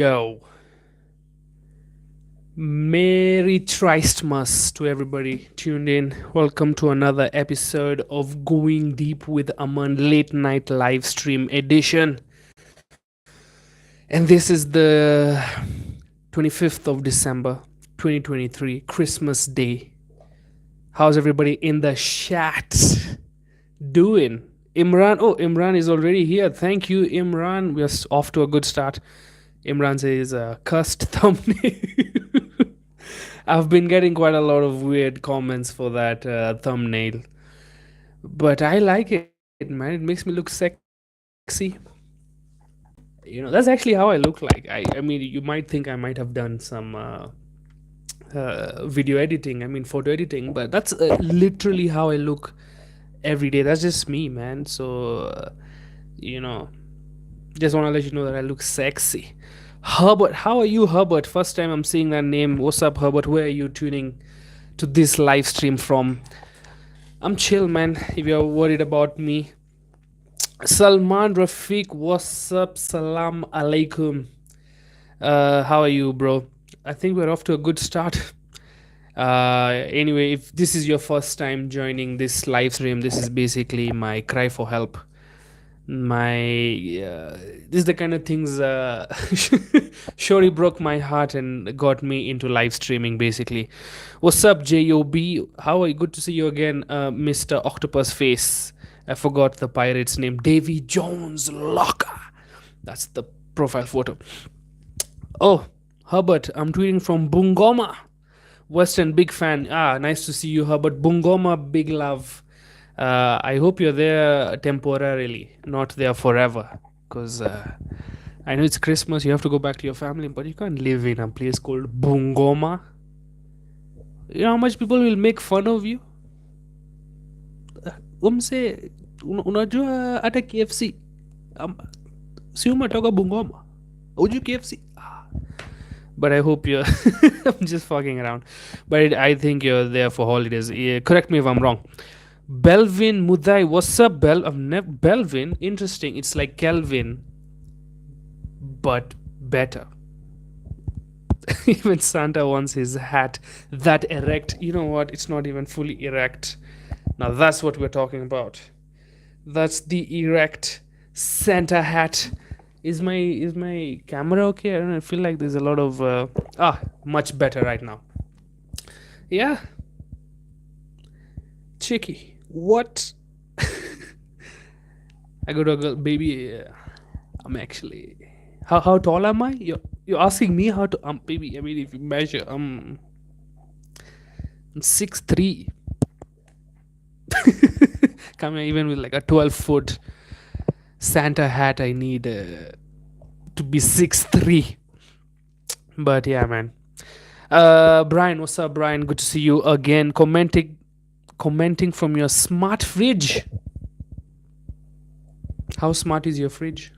Yo, Merry Christmas to everybody tuned in. Welcome to another episode of Going Deep with Aman Late Night Live Stream Edition. And this is the 25th of December 2023, Christmas Day. How's everybody in the chat doing? Imran is already here. Thank you, Imran. We're off to a good start. Imran says cursed thumbnail. I've been getting quite a lot of weird comments for that thumbnail, but I like it, man. It makes me look sexy. That's actually how I look like. I mean, you might think I might have done some video editing. I mean, photo editing, but that's literally how I look every day. That's just me, man. So, you know, just want to let you know that I look sexy. Herbert, how are you, Herbert? First time I'm seeing that name. What's up, Herbert? Where are you tuning to this live stream from? I'm chill, man. If you're worried about me, Salman Rafiq, what's up? Salam alaikum. How are you, bro? I think we're off to a good start. Anyway, if this is your first time joining this live stream, this is basically my cry for help. This is the kind of things Shori broke my heart and got me into live streaming basically. What's up, Job? How are you? Good to see you again, Mr. Octopus Face. I forgot the pirate's name. Davy Jones Locker. That's the profile photo. Oh, Herbert, I'm tweeting from Bungoma, Western. Big fan. Nice to see you, Herbert. Bungoma, big love. I hope you're there temporarily, not there forever. Because I know it's Christmas, you have to go back to your family, but you can't live in a place called Bungoma. You know how much people will make fun of you? Umse, unajua hata KFC. Si umetoka Bungoma. Uju KFC. But I hope you're. I'm just fucking around. But I think you're there for holidays. Yeah, correct me if I'm wrong. Belvin Mudai, what's up, Belvin? Interesting. It's like Kelvin, but better. Even Santa wants his hat that erect. You know what? It's not even fully erect. Now that's what we're talking about. That's the erect Santa hat. Is my camera okay? I don't know. I feel like there's a lot of much better right now. Yeah, cheeky. What? I got a girl, baby. I'm actually. How tall am I? You're asking me how to baby. I mean, if you measure, I'm 6'3". Coming even with like a 12-foot Santa hat, I need to be 6'3". But yeah, man. Brian, what's up, Brian? Good to see you again. Commenting from your smart fridge. How smart is your fridge?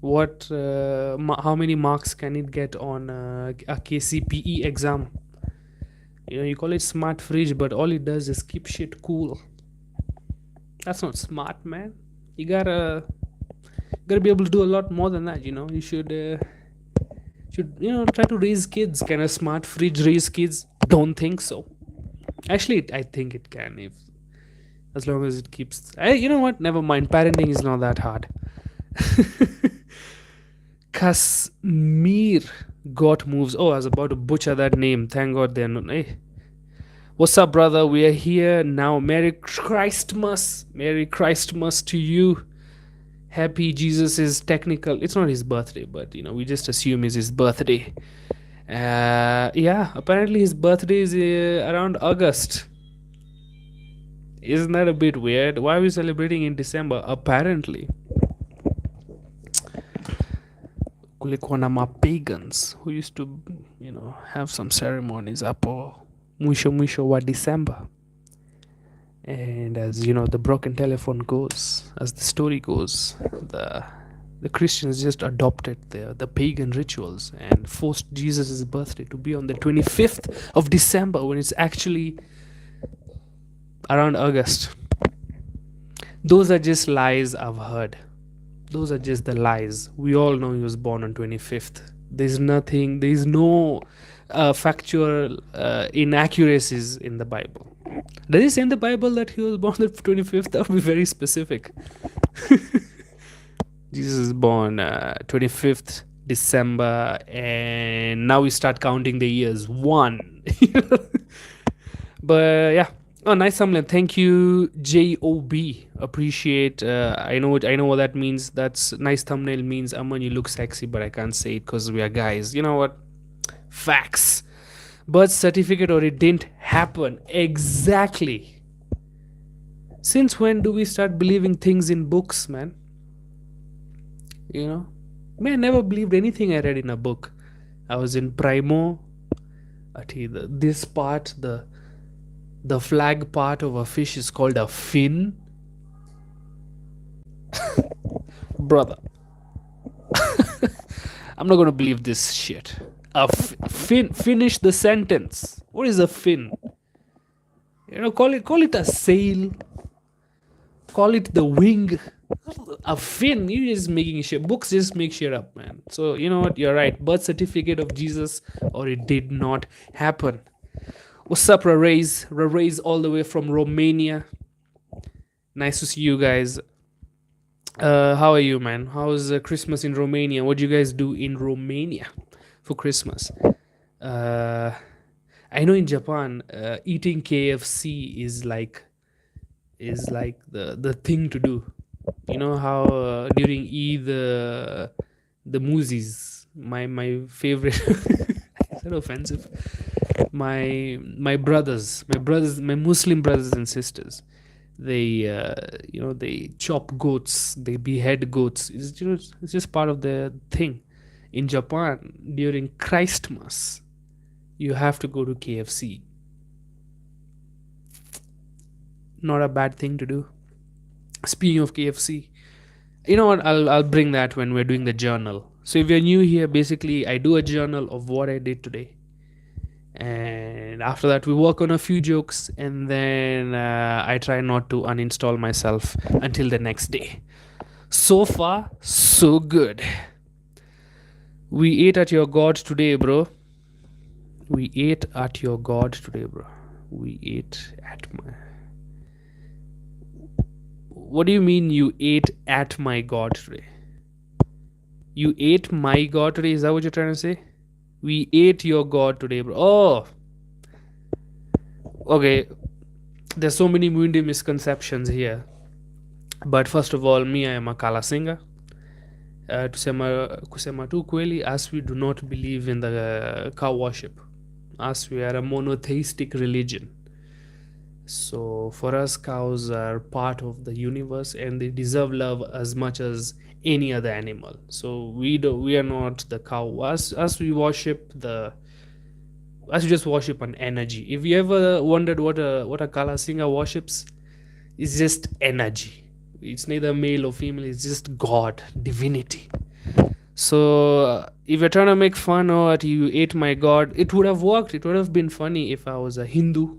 What? How many marks can it get on a KCPE exam? You call it smart fridge, but all it does is keep shit cool. That's not smart, man. You gotta be able to do a lot more than that. You should try to raise kids. Can a smart fridge raise kids? Don't think so. Actually, I think it can, if as long as it keeps. You know what? Never mind. Parenting is not that hard. Kasmir got moves. Oh, I was about to butcher that name. Thank God they're not. Hey. What's up, brother? We are here now. Merry Christmas. Merry Christmas to you. Happy Jesus is technical. It's not his birthday, but we just assume it's his birthday. Yeah, apparently his birthday is around August. Isn't that a bit weird? Why are we celebrating in December? Apparently. Kulikuwa na pagans who used to, have some ceremonies hapo mwisho wa December. And as the broken telephone goes, as the story goes, the Christians just adopted the pagan rituals and forced Jesus' birthday to be on the 25th of December when it's actually around August. Those are just lies I've heard. Those are just the lies. We all know he was born on 25th. There's nothing, there's no factual inaccuracies in the Bible. Does it say in the Bible that he was born the 25th? That would be very specific. Jesus is born 25th December, and now we start counting the years. One. But yeah. Oh, nice thumbnail. Thank you, Job. Appreciate. I know what that means. That's nice thumbnail means Aman, you look sexy, but I can't say it because we are guys. You know what? Facts. Birth certificate or it didn't happen. Exactly. Since when do we start believing things in books, man? You know? Man, I never believed anything I read in a book. I was in Primo. This part, the flag part of a fish is called a fin. Brother. I'm not gonna believe this shit. Fin. Finish the sentence. What is a fin? You know, call it a sail. Call it the wing. A fin. You're just making shit. Books just make shit up, man. So you know what? You're right. Birth certificate of Jesus, or it did not happen. What's up, Rarais? Rarais all the way from Romania. Nice to see you guys. How are you, man? How's Christmas in Romania? What do you guys do in Romania for Christmas? I know in Japan, eating KFC is like the thing to do. You know how during Eid the movies, my favorite. Is that offensive? My Muslim brothers and sisters, they they chop goats, they behead goats. It's just part of the thing. In Japan during Christmas, you have to go to KFC. Not a bad thing to do. Speaking of KFC, you know what? I'll bring that when we're doing the journal. So if you're new here, basically I do a journal of what I did today, and after that we work on a few jokes, and then I try not to uninstall myself until the next day. So far so good. We ate at your god today, bro. We ate at your god today, bro. We ate at my... What do you mean you ate at my god today? You ate my god today? Is that what you're trying to say? We ate your god today, bro. Oh, okay. There's so many Mundi misconceptions here. But first of all, me, I am a Kala singer. Kusema tu kweli, as we do not believe in the cow worship, as we are a monotheistic religion. So for us, cows are part of the universe and they deserve love as much as any other animal. So we are not the cow. As we worship as we just worship an energy. If you ever wondered what a Kala singer worships, it's just energy. It's neither male or female. It's just God, divinity. So if you're trying to make fun or you ate my God, it would have worked. It would have been funny if I was a Hindu.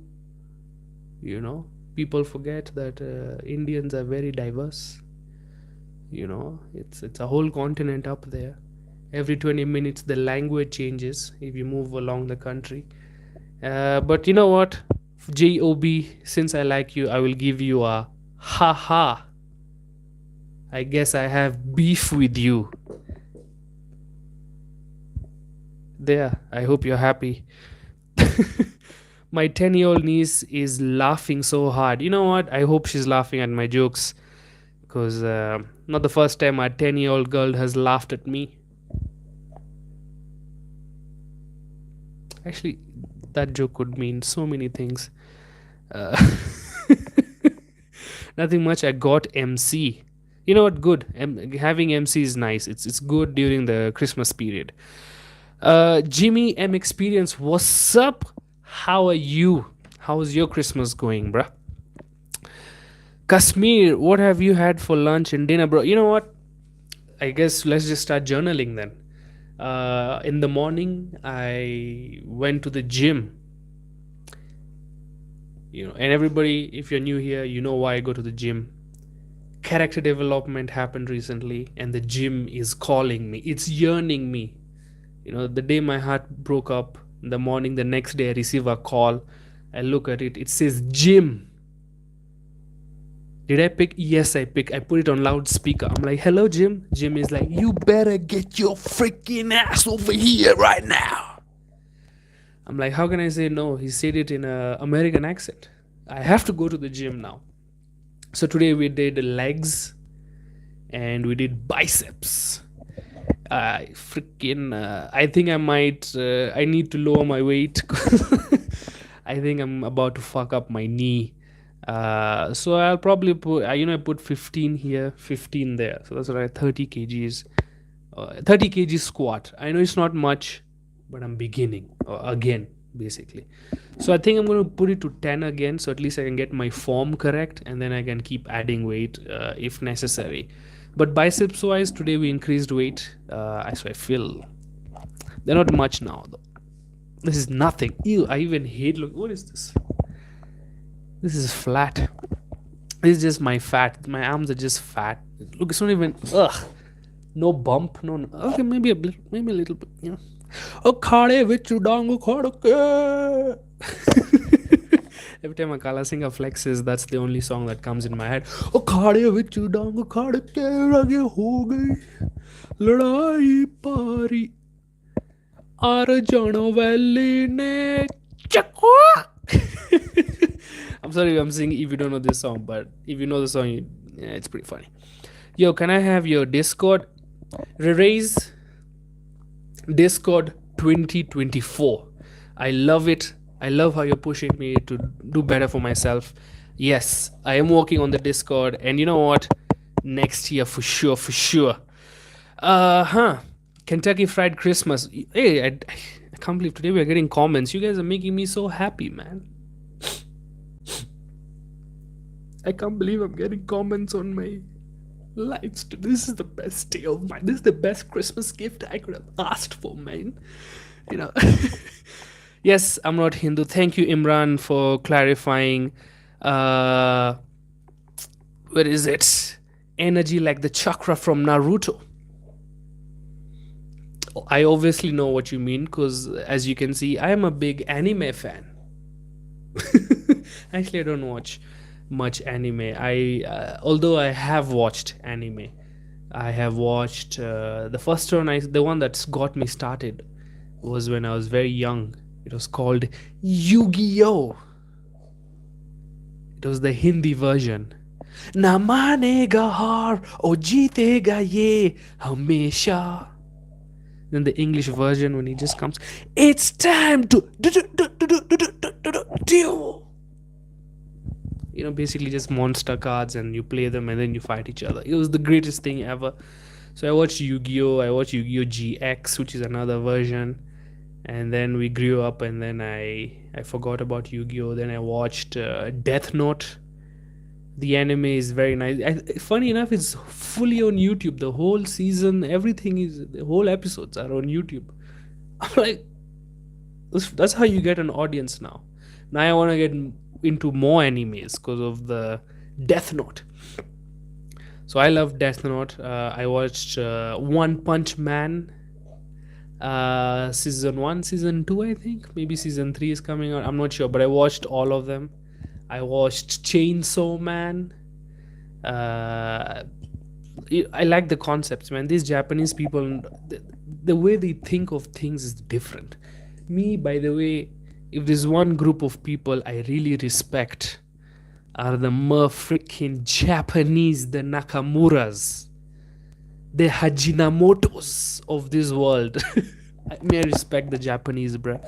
You know, people forget that Indians are very diverse. You know, it's a whole continent up there. Every 20 minutes the language changes if you move along the country. But you know what, Job, since I like you, I will give you a ha. I guess I have beef with you. There, I hope you're happy. My 10-year-old niece is laughing so hard. You know what? I hope she's laughing at my jokes, because not the first time a 10-year-old girl has laughed at me. Actually, that joke could mean so many things. Nothing much. I got MC. You know what? Good. Having MC is nice. It's good during the Christmas period. Jimmy M Experience, what's up? How are you? How's your Christmas going, bruh? Kashmir, what have you had for lunch and dinner, bro? You know what? I guess let's just start journaling then. In the morning, I went to the gym. You know, and everybody, if you're new here, you know why I go to the gym. Character development happened recently, and the gym is calling me. It's yearning me. The day my heart broke up, in the morning, the next day, I receive a call. I look at it. It says gym. Did I pick? Yes, I pick. I put it on loudspeaker. I'm like, hello, Jim. Jim is like, you better get your freaking ass over here right now. I'm like, how can I say no? He said it in an American accent. I have to go to the gym now. So today we did legs and we did biceps. I think I need to lower my weight. I think I'm about to fuck up my knee. So I'll probably I put 15 here, 15 there. So that's right, 30 kgs. 30 kg squat. I know it's not much, but I'm beginning again, basically. So I think I'm going to put it to 10 again, so at least I can get my form correct, and then I can keep adding weight if necessary. But biceps wise, today we increased weight. So I feel they're not much now, though. This is nothing. Ew, I even hate look. What is this? This is flat. This is just my fat. My arms are just fat. Look, it's not even. Ugh. No bump. No. Okay, maybe a little bit. Oh, khade vich dang khadke. Every time Akala Singha flexes, that's the only song that comes in my head. Oh, khade vich dang khadke rage ho gayi ladai pari Arjana Valley ne chakwa. I'm sorry I'm singing if you don't know this song, but if you know the song, it's pretty funny. Yo, can I have your Discord? Raise Discord 2024. I love it. I love how you're pushing me to do better for myself. Yes, I am working on the Discord, and you know what? Next year for sure, for sure. Kentucky Fried Christmas. Hey, I can't believe today we're getting comments. You guys are making me so happy, man. I can't believe I'm getting comments on my lives. This is the best day of mine. This is the best Christmas gift I could have asked for, man. Yes, I'm not Hindu. Thank you, Imran, for clarifying. What is it? Energy like the chakra from Naruto. I obviously know what you mean because, as you can see, I am a big anime fan. Actually, I don't watch much anime. Although I have watched anime, I have watched the first one. The one that's got me started was when I was very young. It was called Yu-Gi-Oh. It was the Hindi version. Na manega har o jeetega ye hamesha. Then the English version, when he just comes, it's time to do. Basically just monster cards and you play them and then you fight each other. It was the greatest thing ever. So I watched Yu-Gi-Oh! I watched Yu-Gi-Oh! GX, which is another version. And then we grew up and then I forgot about Yu-Gi-Oh! Then I watched Death Note. The anime is very nice. Funny enough, it's fully on YouTube. The whole season, the whole episodes are on YouTube. I'm like, that's how you get an audience now. Now I want to get into more animes because of the Death Note. So I love Death Note. I watched One Punch Man, season 1, season 2, I think. Maybe season 3 is coming out. I'm not sure, but I watched all of them. I watched Chainsaw Man. I like the concepts, man. These Japanese people, the way they think of things is different. Me, by the way, if there's one group of people I really respect, are the freaking Japanese, the Nakamuras, the Hajinamotos of this world. I respect the Japanese, bruh.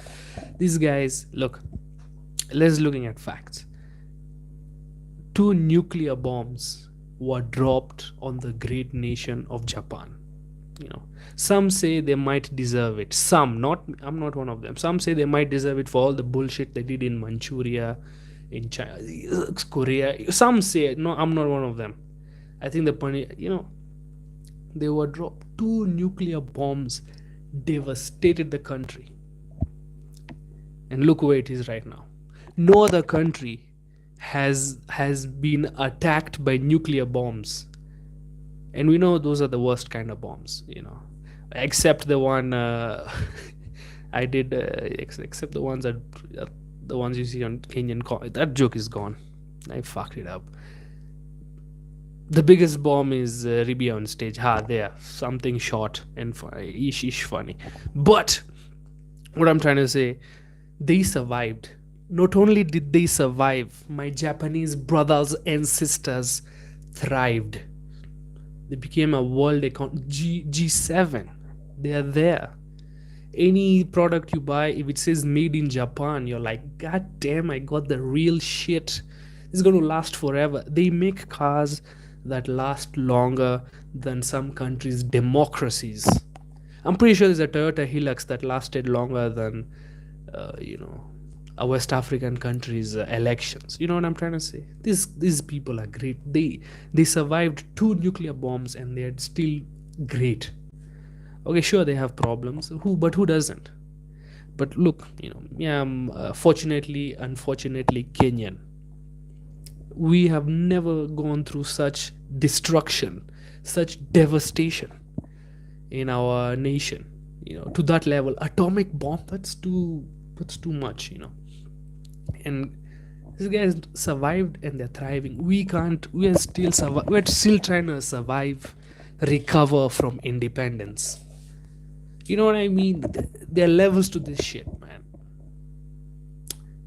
These guys, look, let's looking at facts. 2 nuclear bombs were dropped on the great nation of Japan. Some say they might deserve it. I'm not one of them. Some say they might deserve it for all the bullshit they did in Manchuria, in China, Korea. Some say, no, I'm not one of them. I think they were dropped. 2 nuclear bombs devastated the country. And look where it is right now. No other country has been attacked by nuclear bombs, and we know those are the worst kind of bombs, except the one I did, except the ones you see on Kenyan. That joke is gone. I fucked it up. The biggest bomb is Ribia on stage. Ha, there, something short and ish funny. But what I'm trying to say, they survived. Not only did they survive, my Japanese brothers and sisters thrived. They became a world G7. They are there. Any product you buy, if it says made in Japan, you're like, God damn, I got the real shit. This is going to last forever. They make cars that last longer than some countries' democracies. I'm pretty sure there's a Toyota Hilux that lasted longer than, a West African country's elections. You know what I'm trying to say? These people are great. They survived 2 nuclear bombs and they're still great. Okay, sure, they have problems. But who doesn't? But look, yeah, I'm fortunately, unfortunately Kenyan. We have never gone through such destruction, such devastation in our nation. To that level, atomic bomb. That's too much. And these guys survived and they're thriving. We can't. We are still survive. We're still trying to survive, recover from independence. You know what I mean? There are levels to this shit, man.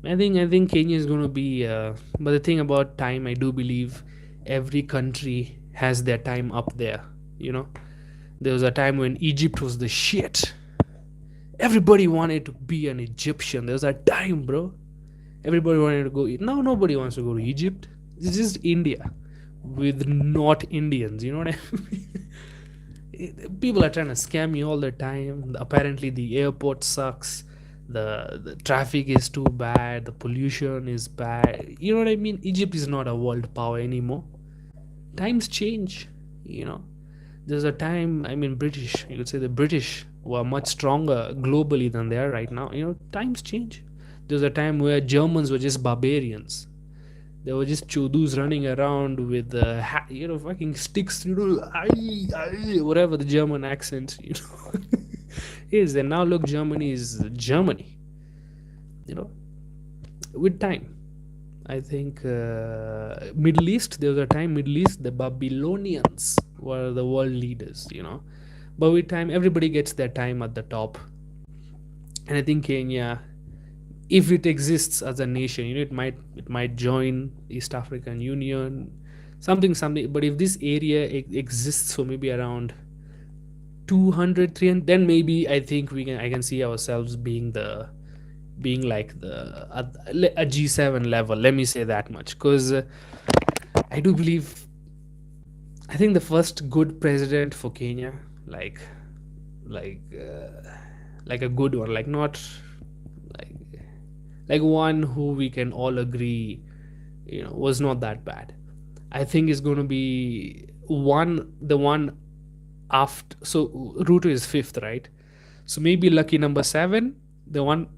I think Kenya is going to be. But the thing about time, I do believe every country has their time up there. There was a time when Egypt was the shit. Everybody wanted to be an Egyptian. There was a time, bro. Everybody wanted to go. Now nobody wants to go to Egypt. It's just India with not Indians. You know what I mean? People are trying to scam you all the time. Apparently, the airport sucks. The traffic is too bad. The pollution is bad. You know what I mean? Egypt is not a world power anymore. Times change. There's a time. I mean, British. You could say the British were much stronger globally than they are right now. Times change. There was a time where Germans were just barbarians. They were just chodus running around with fucking sticks, whatever the German accent, is. And now look, Germany is Germany. With time, I think Middle East. There was a time Middle East, the Babylonians were the world leaders. But with time, everybody gets their time at the top. And I think Kenya, if it exists as a nation, it might join East African Union, something. But if this area exists for maybe around 200, 300, then maybe I think I can see ourselves being like a G7 level. Let me say that much, because I do believe, I think the first good president for Kenya, like a good one, like not like one who we can all agree, was not that bad. I think is going to be the one after. So Ruto is 5th, right? So maybe lucky number 7, the one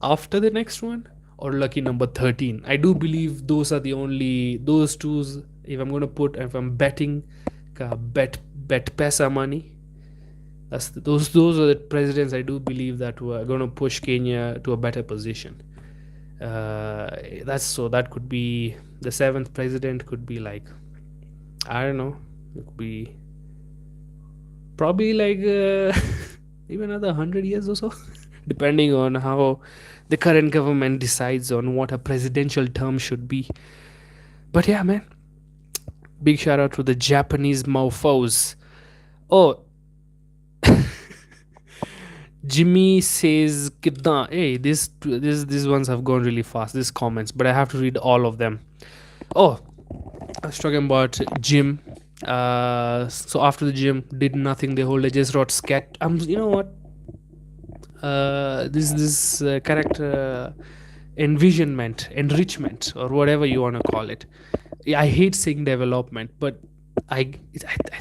after the next one, or lucky number 13. I do believe those are those two. If I'm betting, bet pesa money. Those are the presidents I do believe that were going to push Kenya to a better position. That could be the 7th president. Could be like, I don't know, it could be probably like maybe another 100 years or so, depending on how the current government decides on what a presidential term should be. But yeah, man, big shout out to the Japanese mofos. Oh, Jimmy says, "Kidna." Hey, these ones have gone really fast. These comments, but I have to read all of them. Oh, I was talking about Jim. So after the gym, did nothing the whole day. Just wrote scat. You know what? This character enrichment, or whatever you want to call it. I hate saying development, but I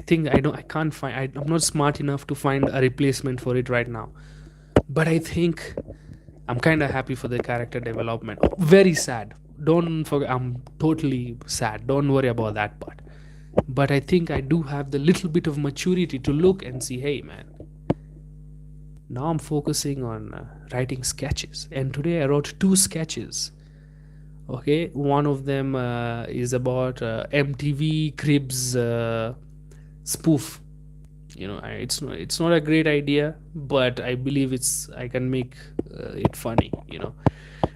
think I can't find. I'm not smart enough to find a replacement for it right now. But I think I'm kind of happy for the character development. Very sad. don't forget, I'm totally sad. Don't worry about that part. But I think I do have the little bit of maturity to look and see, hey, man, now I'm focusing on writing sketches. And today I wrote two sketches. Okay, one of them is about MTV Cribs spoof. It's not a great idea, but I believe I can make it funny.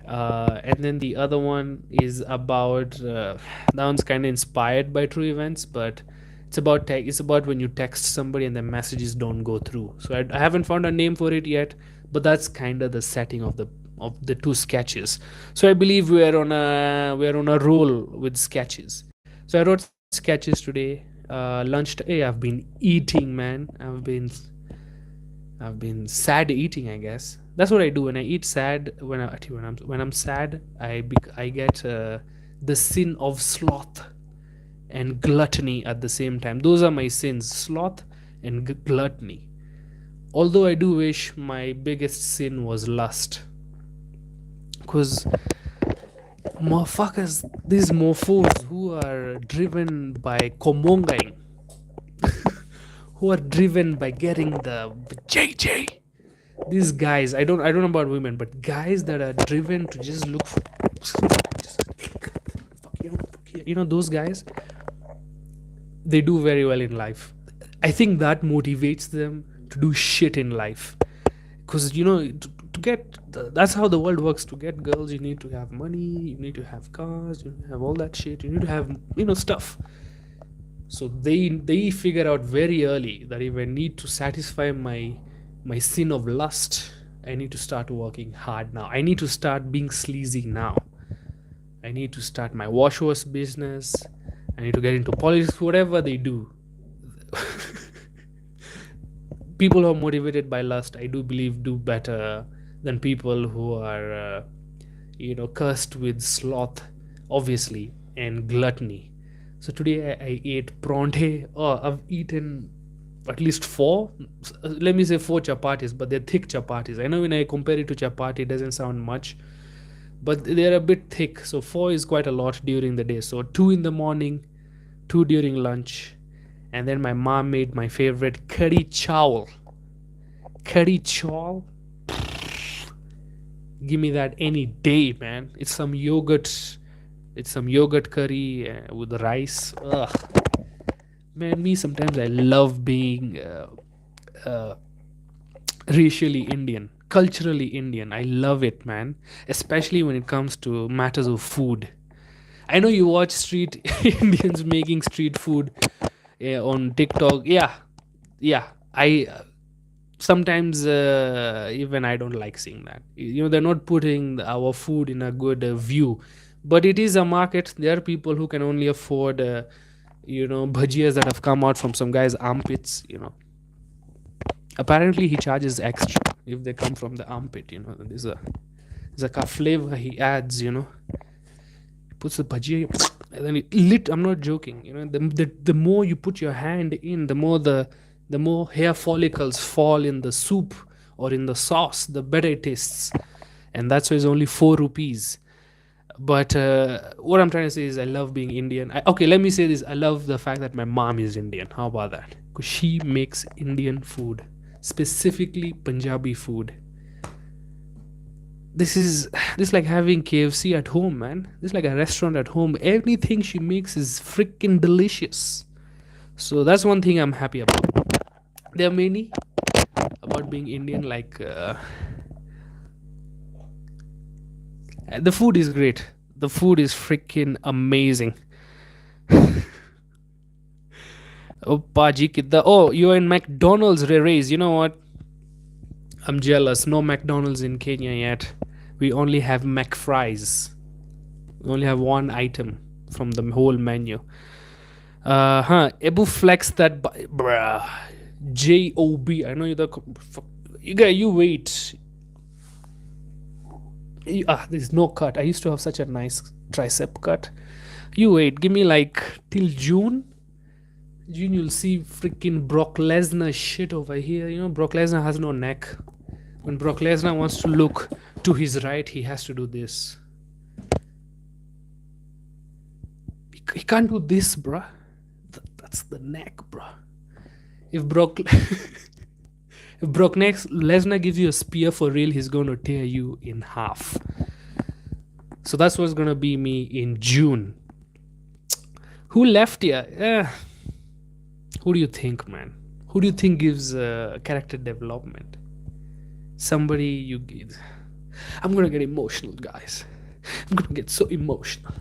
And then the other one is about that one's kind of inspired by true events, but it's about when you text somebody and the messages don't go through. So I haven't found a name for it yet, but that's kind of the setting of the two sketches. So I believe we're on a roll with sketches. So I wrote sketches today. Lunch. Hey, I've been eating, man. I've been sad eating, I guess. That's what I do when I eat sad. When I'm sad, I get the sin of sloth and gluttony at the same time. Those are my sins: sloth and gluttony. Although I do wish my biggest sin was lust, because motherfuckers, these mofos who are driven by komongaing, who are driven by getting the JJ. These guys, I don't know about women, but guys that are driven to just look for, those guys, they do very well in life. I think that motivates them to do shit in life, because to get that's how the world works. To get girls, you need to have money, you need to have cars, you need to have all that shit, you need to have stuff. So they figure out very early that if I need to satisfy my sin of lust, I need to start working hard now. I need to start being sleazy now. I need to start my wash business. I need to get into politics. Whatever they do, people who are motivated by lust, I do believe, do better than people who are cursed with sloth, obviously, and gluttony. So today I ate pronte. Oh, I've eaten at least four, let me say four chapatis, but they're thick chapatis. I know when I compare it to chapati, it doesn't sound much, but they're a bit thick. So four is quite a lot during the day. So two in the morning, two during lunch, and then my mom made my favorite curry chawal. Curry chawal, give me that any day, man. It's some yogurt. It's some yogurt curry with rice. Ugh. Man, me sometimes I love being uh, racially Indian, culturally Indian. I love it, man. Especially when it comes to matters of food. I know you watch street Indians making street food on TikTok. Yeah, yeah. I sometimes even I don't like seeing that. They're not putting our food in a good view, but it is a market. There are people who can only afford bhajias that have come out from some guy's armpits. Apparently he charges extra if they come from the armpit. There's a flavor he adds. Puts the bhajia and then it lit. I'm not joking. The more you put your hand in, the more hair follicles fall in the soup or in the sauce, the better it tastes. And that's why it's only 4 rupees. But what I'm trying to say is I love being Indian. Okay, let me say this. I love the fact that my mom is Indian. How about that? Because she makes Indian food, specifically Punjabi food. This is like having KFC at home, man. This is like a restaurant at home. Everything she makes is freaking delicious. So that's one thing I'm happy about. There are many about being Indian, like the food is great. The food is freaking amazing. Oh, Paji Kidda. Oh, you're in McDonald's, Rays. You know what? I'm jealous. No McDonald's in Kenya yet. We only have McFries. We only have one item from the whole menu. Ebu flex that. Bruh. JOB. I know you're the. You wait. There's no cut. I used to have such a nice tricep cut. You wait. Give me like till June. June, you'll see freaking Brock Lesnar shit over here. Brock Lesnar has no neck. When Brock Lesnar wants to look to his right, he has to do this. he can't do this, bruh. That's the neck, bruh. If Brock if Brock Lesnar gives you a spear for real, he's going to tear you in half. So that's what's going to be me in June. Who left here? Who do you think, man? Who do you think gives character development? Somebody you give. I'm gonna get emotional, guys. I'm gonna get so emotional.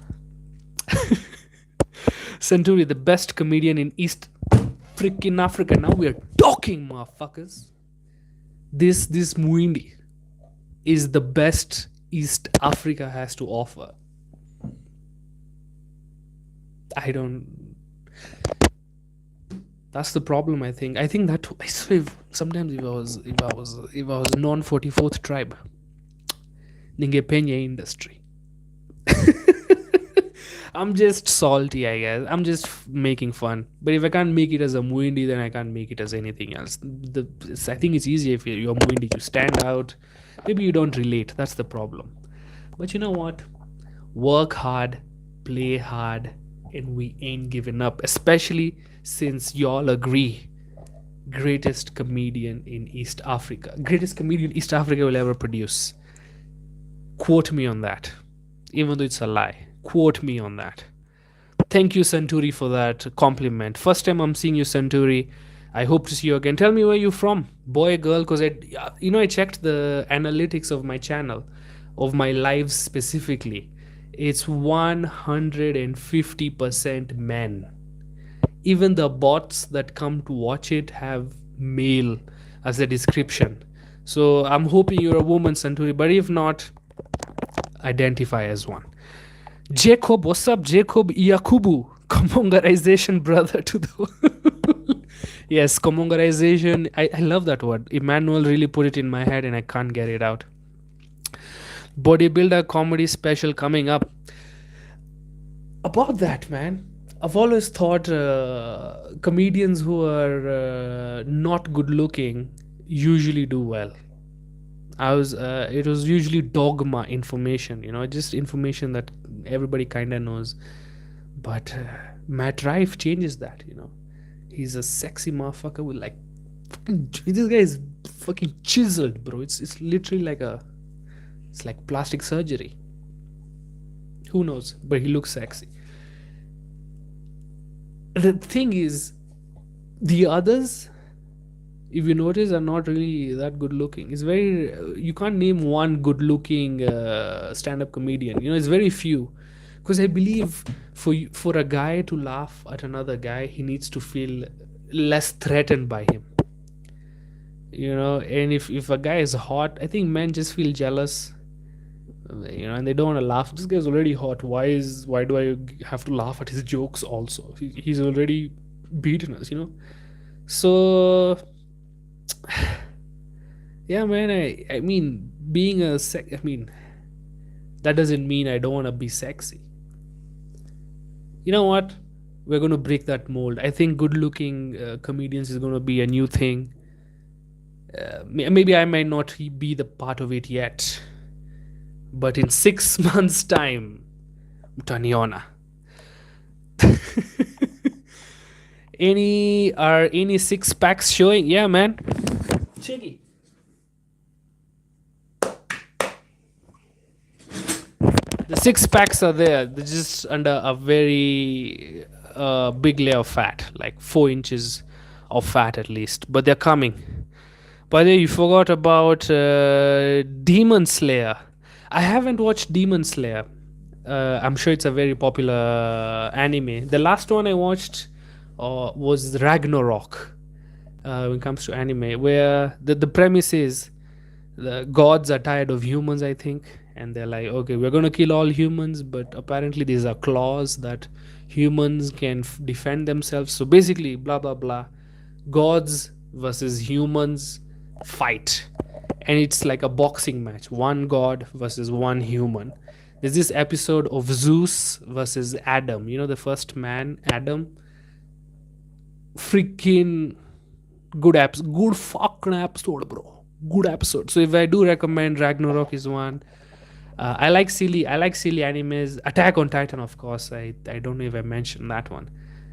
Centuri, the best comedian in East freaking Africa. Now we are talking, motherfuckers. This Muindi is the best East Africa has to offer. I don't. That's the problem. I think. I think that I swear. Sometimes if I was non 44th tribe, ningepenya industry. I'm just salty, I guess. I'm just making fun. But if I can't make it as a Muindi, then I can't make it as anything else. I think it's easier if you're Muindi, you stand out. Maybe you don't relate. That's the problem. But you know what? Work hard, play hard, and we ain't giving up. Especially since y'all agree. Greatest comedian in East Africa. Greatest comedian East Africa will ever produce. Quote me on that. Even though it's a lie. Quote me on that. Thank you, Centuri, for that compliment. First time I'm seeing you, Centuri. I hope to see you again. Tell me where you're from, boy, girl, because I checked the analytics of my channel, of my lives specifically. It's 150% men. Even the bots that come to watch it have male as a description. So I'm hoping you're a woman, Centuri, but if not, identify as one. Jacob, what's up, Jacob Yakubu? Comongarization, brother, to the yes, comongarization. I love that word. Emmanuel really put it in my head and I can't get it out. Bodybuilder comedy special coming up. About that, man. I've always thought comedians who are not good looking usually do well. It was usually dogma information, just information that everybody kind of knows. But Matt Rife changes that, He's a sexy motherfucker with this guy is fucking chiseled, bro. It's literally it's like plastic surgery. Who knows? But he looks sexy. The thing is, the others, if you notice, are not really that good looking. It's very you can't name one good looking stand-up comedian. It's very few, because I believe for a guy to laugh at another guy, he needs to feel less threatened by him. And if a guy is hot, I think men just feel jealous, and they don't want to laugh. This guy's already hot. Why do I have to laugh at his jokes also? He's already beaten us, so yeah, man. I mean, being that doesn't mean I don't want to be sexy. You know what? We're going to break that mold. I think good looking comedians is going to be a new thing. Maybe I might not be the part of it yet, but in 6 months time, mutaniona. Any six packs showing? Yeah, man. Cheeky. The six packs are there. They're just under a very big layer of fat, like 4 inches of fat at least. But they're coming. By the way, you forgot about Demon Slayer. I haven't watched Demon Slayer. I'm sure it's a very popular anime. The last one I watched was Ragnarok. When it comes to anime, where the premise is the gods are tired of humans, I think, and they're like, okay, we're going to kill all humans, but apparently these are clause that humans can defend themselves. So basically, blah blah blah, gods versus humans fight, and it's like a boxing match, one god versus one human. There's this episode of Zeus versus Adam, the first man, Adam. Freaking good fucking episode, bro. Good episode. So if I do recommend, Ragnarok is one. I like silly animes. Attack on Titan, of course. I don't know if I mentioned that one.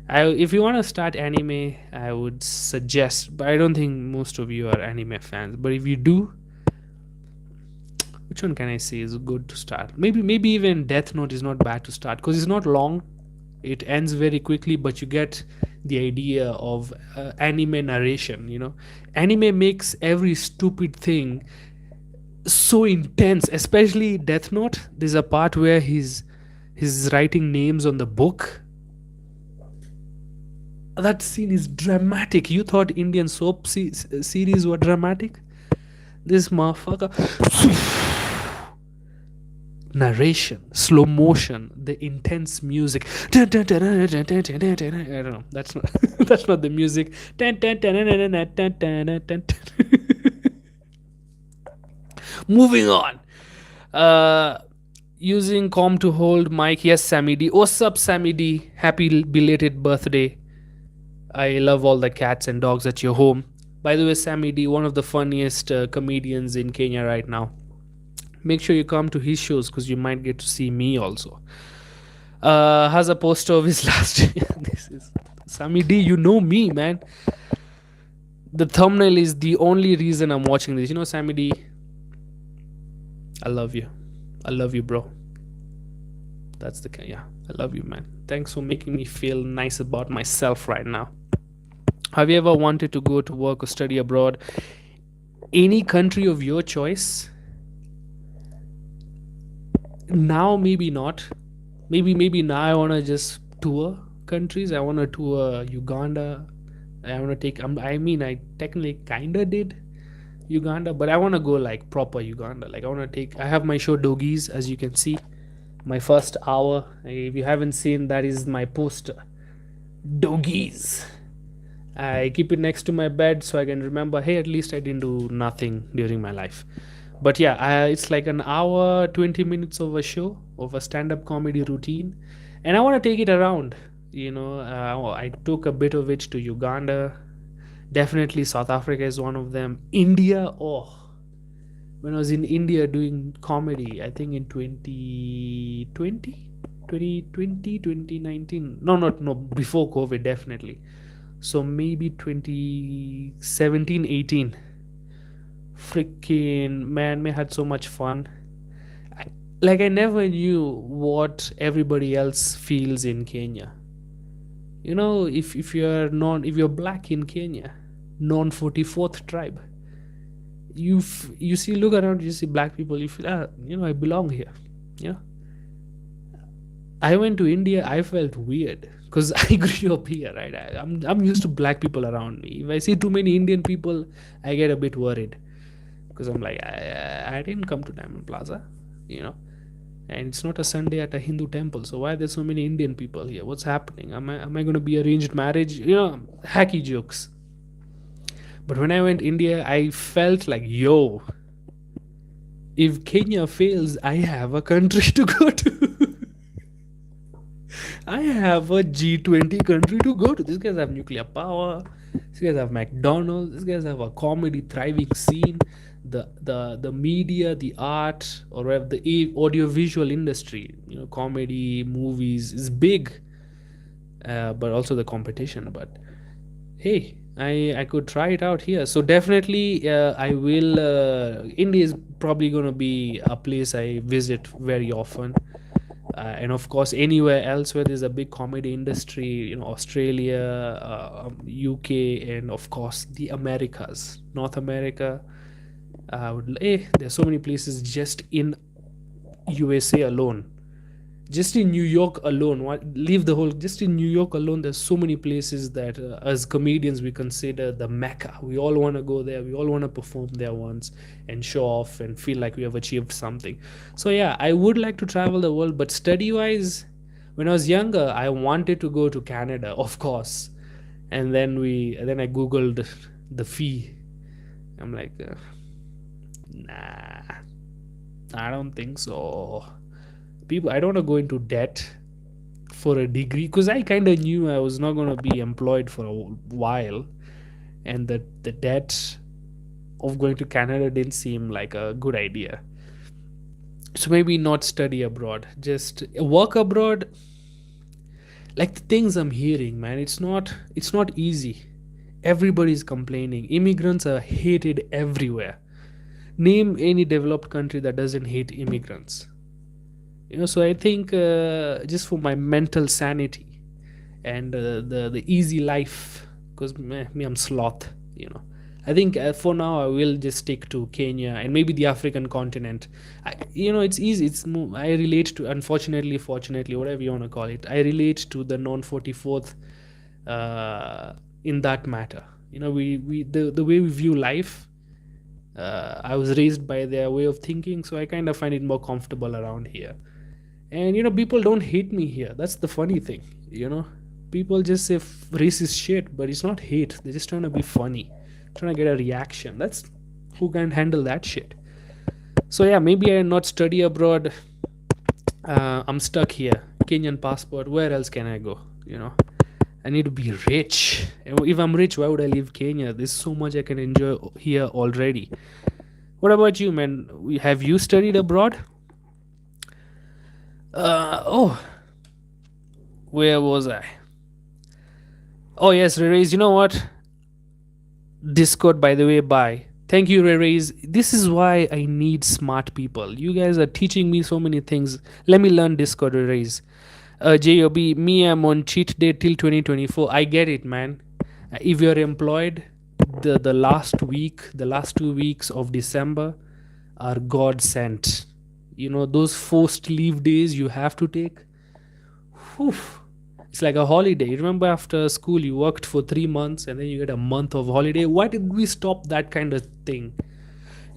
If you want to start anime, I would suggest, but I don't think most of you are anime fans. But if you do, which one can I say is good to start? Maybe even Death Note is not bad to start because it's not long. It ends very quickly, but you get the idea of anime narration. Anime makes every stupid thing so intense, especially Death Note. There's a part where he's writing names on the book. That scene is dramatic. You thought Indian series were dramatic? This motherfucker. Narration, slow motion, the intense music. I don't know. That's not that's not the music. Moving on. Uh Using com to hold mic. Yes, Sammy D. What's up, Sammy D? Happy belated birthday. I love all the cats and dogs at your home. By the way, Sammy D, one of the funniest comedians in Kenya right now. Make sure you come to his shows because you might get to see me also. Has a poster of his last year. This is Sammy D. You know me, man. The thumbnail is the only reason I'm watching this. Sammy D. I love you. I love you, bro. That's the yeah. I love you, man. Thanks for making me feel nice about myself right now. Have you ever wanted to go to work or study abroad? Any country of your choice? Now, maybe not. Maybe now I want to just tour countries. I want to tour Uganda. I want to take. I technically kinda did Uganda, but I want to go like proper Uganda. Like I want to take. I have my show Doggies, as you can see. My first hour. If you haven't seen, that is my poster. Doggies. I keep it next to my bed so I can remember. Hey, at least I didn't do nothing during my life. But yeah, it's like an hour, 20 minutes of a show, of a stand-up comedy routine, and I want to take it around. I took a bit of it to Uganda. Definitely South Africa is one of them. India, oh, when I was in India doing comedy, I think in 2020, 2020, 2019. No, not no, before COVID, definitely. So maybe 2017, 18. Freaking man, we had so much fun. I never knew what everybody else feels in Kenya. If you're black in Kenya, non 44th tribe, you see, look around, you see black people, you feel, I belong here. you know I went to India, I felt weird because I grew up here, right? I'm used to black people around me. If I see too many Indian people, I get a bit worried because I'm like, I didn't come to Diamond Plaza, you know and it's not a Sunday at a Hindu temple, so why are there so many Indian people here? What's happening? Am I going to be arranged marriage? Hacky jokes. But when I went India, I felt like, yo, if Kenya fails, I have a country to go to. I have a G20 country to go to. These guys have nuclear power. These guys have McDonald's. These guys have a comedy thriving scene. The media, the art, or rather the audiovisual industry, comedy, movies is big, but also the competition. But hey, I could try it out here. So definitely, I will. India is probably going to be a place I visit very often. And of course, anywhere else where there's a big comedy industry, Australia, UK, and of course the Americas, North America. There's so many places just in USA alone. Just in New York alone, leave the whole. Just in New York alone, there's so many places that, as comedians, we consider the mecca. We all want to go there. We all want to perform there once and show off and feel like we have achieved something. So yeah, I would like to travel the world, but study-wise, when I was younger, I wanted to go to Canada, of course. And then I googled the fee. I'm like, nah, I don't think so. I don't want to go into debt for a degree because I kind of knew I was not going to be employed for a while, and the debt of going to Canada didn't seem like a good idea. So maybe not study abroad, just work abroad. Like the things I'm hearing, man, it's not easy. Everybody's complaining. Immigrants are hated everywhere. Name any developed country that doesn't hate immigrants. So I think, just for my mental sanity and the easy life, because me, I'm sloth. I think, for now I will just stick to Kenya and maybe the African continent. It's easy. I relate to, unfortunately, fortunately, whatever you want to call it, I relate to the non 44th, in that matter. The way we view life. I was raised by their way of thinking, so I kind of find it more comfortable around here. And people don't hate me here. That's the funny thing. People just say racist shit, but it's not hate. They're just trying to be funny, trying to get a reaction. That's who can handle that shit. So yeah, maybe I not study abroad. I'm stuck here. Kenyan passport. Where else can I go? I need to be rich. And if I'm rich, why would I leave Kenya? There's so much I can enjoy here already. What about you, man? Have you studied abroad? Oh, where was I? Oh yes, Reraise. You know what? Discord, by the way. Bye. Thank you, Reraise. This is why I need smart people. You guys are teaching me so many things. Let me learn Discord, Reraise. Job, me, I'm on cheat day till 2024. I get it, man. If you're employed, the last 2 weeks of December are God sent. Those forced leave days you have to take. Whew, it's like a holiday. Remember, after school, you worked for 3 months and then you get a month of holiday. Why did we stop that kind of thing?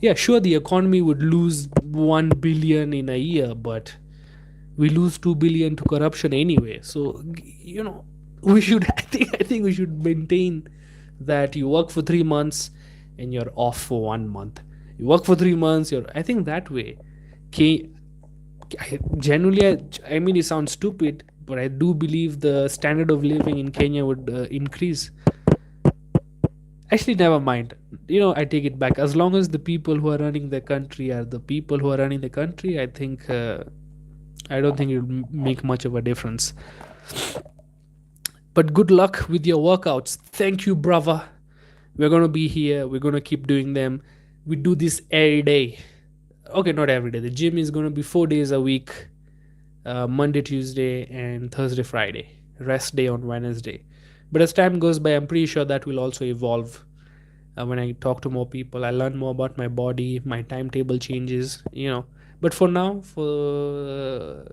Yeah, sure, the economy would lose 1 billion in a year, but we lose 2 billion to corruption anyway. So, we should, I think we should maintain that you work for 3 months and you're off for 1 month. You work for 3 months, I think that way. Okay, genuinely, I mean, it sounds stupid, but I do believe the standard of living in Kenya would increase. Actually, never mind. I take it back. As long as the people who are running the country are the people who are running the country, I think, I don't think it would make much of a difference. But good luck with your workouts. Thank you, brother. We're going to be here. We're going to keep doing them. We do this every day. Okay, not every day. The gym is going to be 4 days a week, Monday, Tuesday, and Thursday, Friday. Rest day on Wednesday. But as time goes by, I'm pretty sure that will also evolve. When I talk to more people, I learn more about my body, my timetable changes, But for now,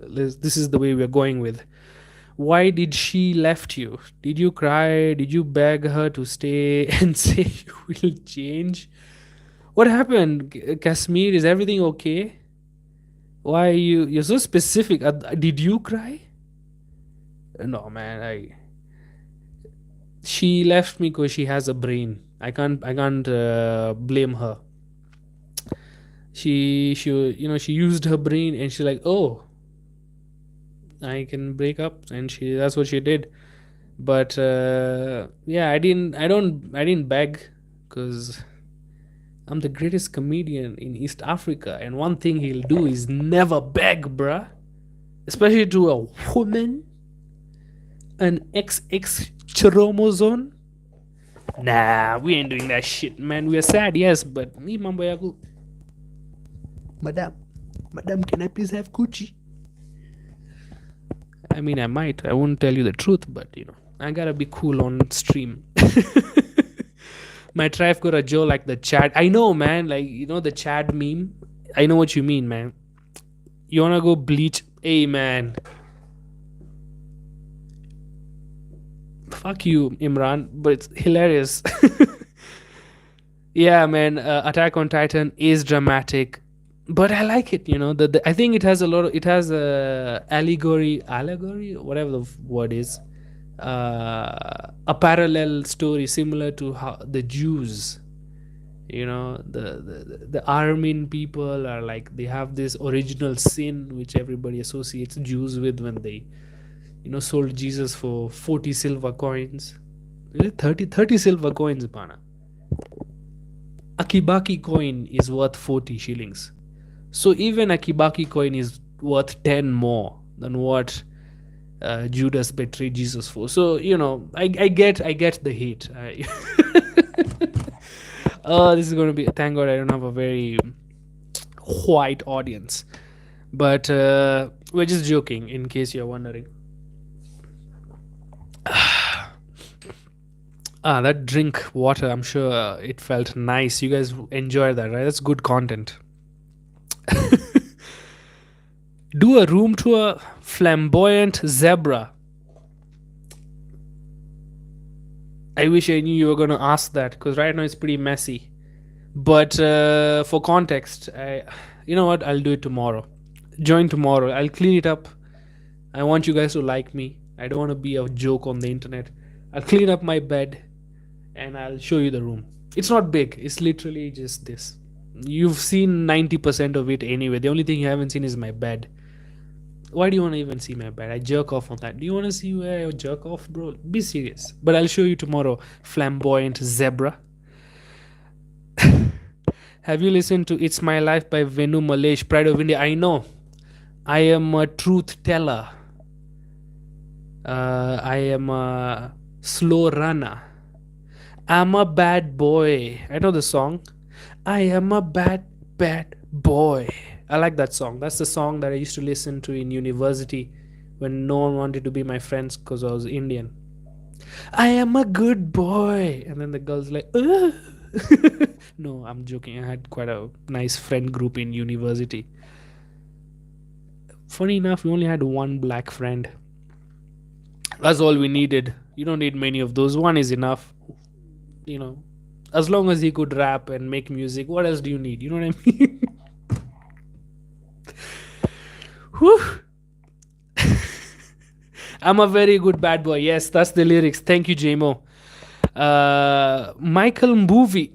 this is the way we're going with. Why did she left you? Did you cry? Did you beg her to stay and say you will change? What happened, Kashmir? Is everything okay? Why you're so specific? Did you cry? No, man. She left me because she has a brain. I can't blame her. She used her brain and she's like, oh, I can break up, and that's what she did. But yeah, I didn't beg, because I'm the greatest comedian in East Africa, and one thing he'll do is never beg, bruh. Especially to a woman, an XX chromosome. Nah, we ain't doing that shit, man. We are sad, yes, but me mambo yaku. Madam, can I please have Gucci? I mean, I might. I won't tell you the truth, but I gotta be cool on stream. My tribe got a Joe like the Chad. I know, man. Like, the Chad meme. I know what you mean, man. You wanna go bleach? Hey, man. Fuck you, Imran. But it's hilarious. Yeah, man. Attack on Titan is dramatic, but I like it. I think it has a lot of. It has a allegory, whatever the word is. A parallel story similar to how the Jews, the Armenian people are like, they have this original sin which everybody associates Jews with when they sold Jesus for 40 silver coins. Is it 30 silver coins, pana? A kibaki coin is worth 40 shillings. So even a Kibaki coin is worth 10 more than what Judas betrayed Jesus for. So I get the hate. Oh, this is going to be. Thank God I don't have a very white audience. But we're just joking, in case you're wondering. That drink water, I'm sure it felt nice. You guys enjoyed that, right? That's good content. Do a room tour, flamboyant zebra. I wish I knew you were going to ask that because right now it's pretty messy. But for context, you know what? I'll do it tomorrow. Join tomorrow. I'll clean it up. I want you guys to like me. I don't want to be a joke on the internet. I'll clean up my bed and I'll show you the room. It's not big, it's literally just this. You've seen 90% of it anyway. The only thing you haven't seen is my bed. Why do you want to even see my bed? I jerk off on that. Do you want to see where I jerk off, bro? Be serious. But I'll show you tomorrow. Flamboyant zebra. Have you listened to It's My Life by Venu Malesh, Pride of India? I know. I am a truth teller. I am a slow runner. I'm a bad boy. I know the song. I am a bad, bad boy. I like that song. That's the song that I used to listen to in university when no one wanted to be my friends because I was Indian. I am a good boy. And then the girl's like, ugh. No, I'm joking. I had quite a nice friend group in university. Funny enough, we only had one black friend. That's all we needed. You don't need many of those. One is enough. You know, as long as he could rap and make music, what else do you need? You know what I mean? Whew. I'm a very good bad boy. Yes, that's the lyrics. Thank you, JMO. Michael Mbuvi.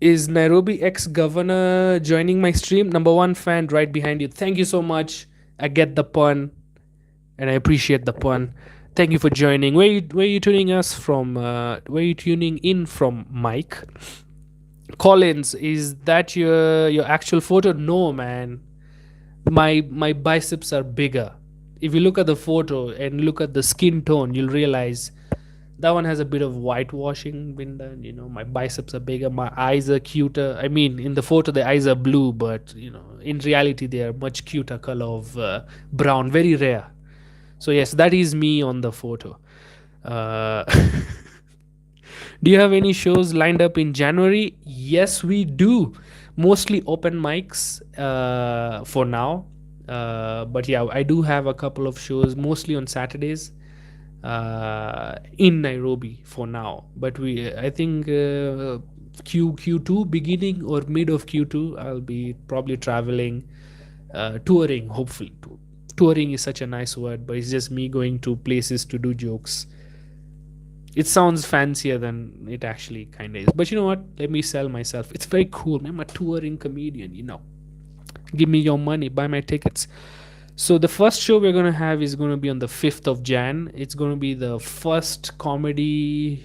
Is Nairobi ex-governor joining my stream? Number one fan right behind you. Thank you so much. I get the pun and I appreciate the pun. Thank you for joining. Where you tuning us from? Where you tuning in from, Mike? Collins, is that your actual photo? No, man. My biceps are bigger. If you look at the photo and look at the skin tone, you'll realize that one has a bit of whitewashing been done. My biceps are bigger, my eyes are cuter. I mean, in the photo the eyes are blue, but in reality they are much cuter color of brown, very rare. So yes, that is me on the photo. Do you have any shows lined up in January? Yes, we do. Mostly open mics for now. But yeah, I do have a couple of shows, mostly on Saturdays in Nairobi for now. But I think Q2 beginning or mid of Q2, I'll be probably traveling, touring. Hopefully, touring is such a nice word, but it's just me going to places to do jokes. It sounds fancier than it actually kind of is. But you know what? Let me sell myself. It's very cool. I'm a touring comedian. Give me your money, buy my tickets. So the first show we're going to have is going to be on the 5th of Jan. It's going to be the first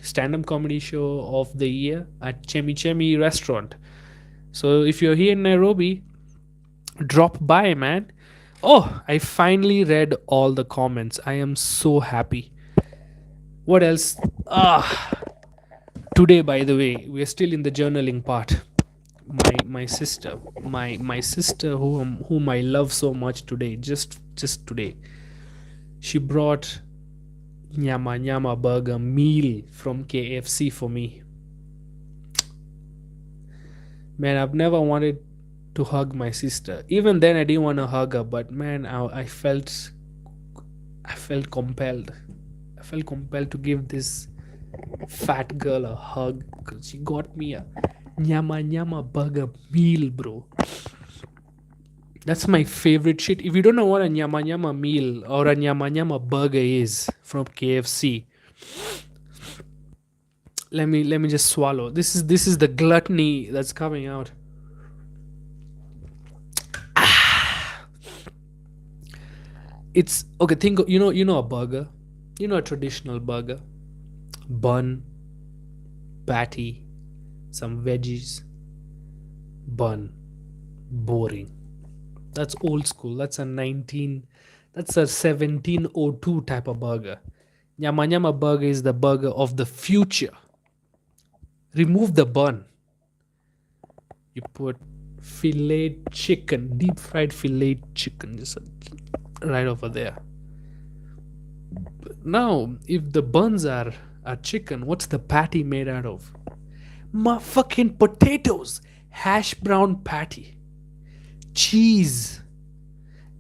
stand-up comedy show of the year at Chemi Chemi restaurant. So if you're here in Nairobi, drop by, man. Oh, I finally read all the comments. I am so happy. What else? Today, by the way, we're still in the journaling part. My sister, my sister whom I love so much today, just today, she brought nyama nyama burger meal from KFC for me. Man, I've never wanted to hug my sister. Even then I didn't want to hug her, but man, I felt compelled. I felt compelled to give this fat girl a hug because she got me a nyama nyama burger meal, bro. That's my favorite shit. If you don't know what a nyama nyama meal or a nyama nyama burger is from KFC, let me just swallow. This is the gluttony that's coming out. It's okay. Think a burger. A traditional burger. Bun, patty, some veggies, bun. Boring. That's old school. That's a 1702 type of burger. Nyama Nyama burger is the burger of the future. Remove the bun. You put filet chicken, deep fried filet chicken, just right over there. Now, if the buns are chicken, what's the patty made out of? My fucking potatoes, hash brown patty, cheese,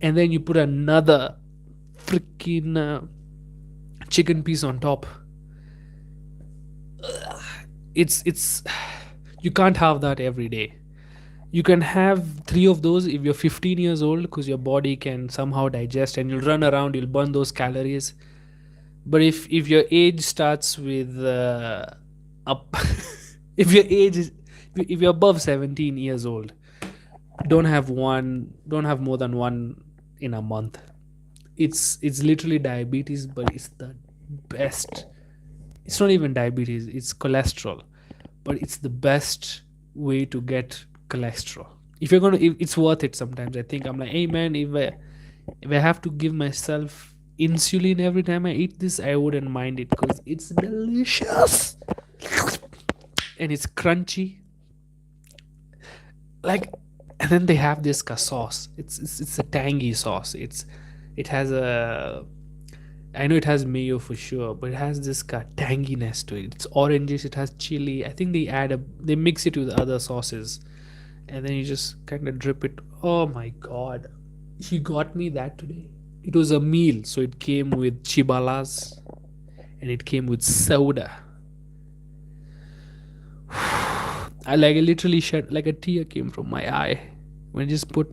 and then you put another freaking chicken piece on top. It's you can't have that every day. You can have three of those if you're 15 years old because your body can somehow digest and you'll run around, you'll burn those calories. But if your age starts with up, if your age is if you're above 17 years old, don't have more than one in a month. It's literally diabetes, but it's the best. It's not even diabetes, it's cholesterol, but it's the best way to get cholesterol. If you're gonna if it's worth it. Sometimes I think I'm like, hey man, if I have to give myself insulin every time I eat this, I wouldn't mind it because it's delicious and it's crunchy. Like, and then they have this sauce. It's a tangy sauce. It has a, I know it has mayo for sure, but it has this tanginess to it. It's oranges. It has chili. I think they mix it with other sauces, and then you just kind of drip it. Oh my god, he got me that today. It was a meal, so it came with chibalas, and it came with soda. I literally shed like a tear came from my eye when I just put.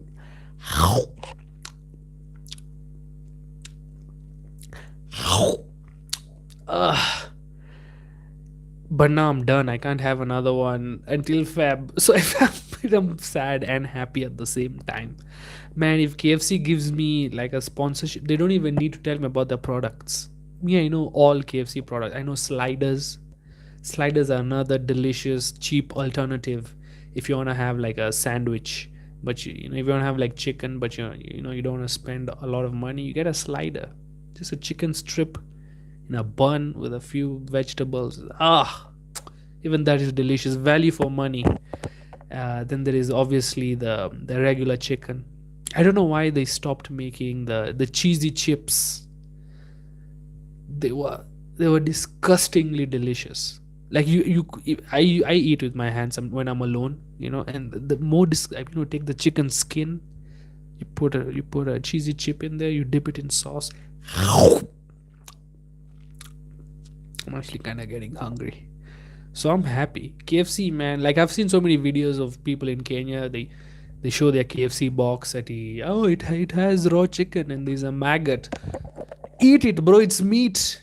Ugh. But now I'm done. I can't have another one until Feb. So I'm sad and happy at the same time. Man, if KFC gives me like a sponsorship, they don't even need to tell me about the products. Me, I know all KFC products. I know sliders. Sliders are another delicious, cheap alternative if you want to have like a sandwich. But if you want to have like chicken, but you don't want to spend a lot of money, you get a slider. Just a chicken strip in a bun with a few vegetables. Even that is delicious. Value for money. Then there is obviously the regular chicken. I don't know why they stopped making the cheesy chips. They were disgustingly delicious. Like I eat with my hands when I'm alone, and the more take the chicken skin, you put a cheesy chip in there, you dip it in sauce. I'm actually kind of getting hungry. So I'm happy. KFC, man. Like, I've seen so many videos of people in Kenya. They show their KFC box at it has raw chicken and there's a maggot. Eat it, bro. It's meat.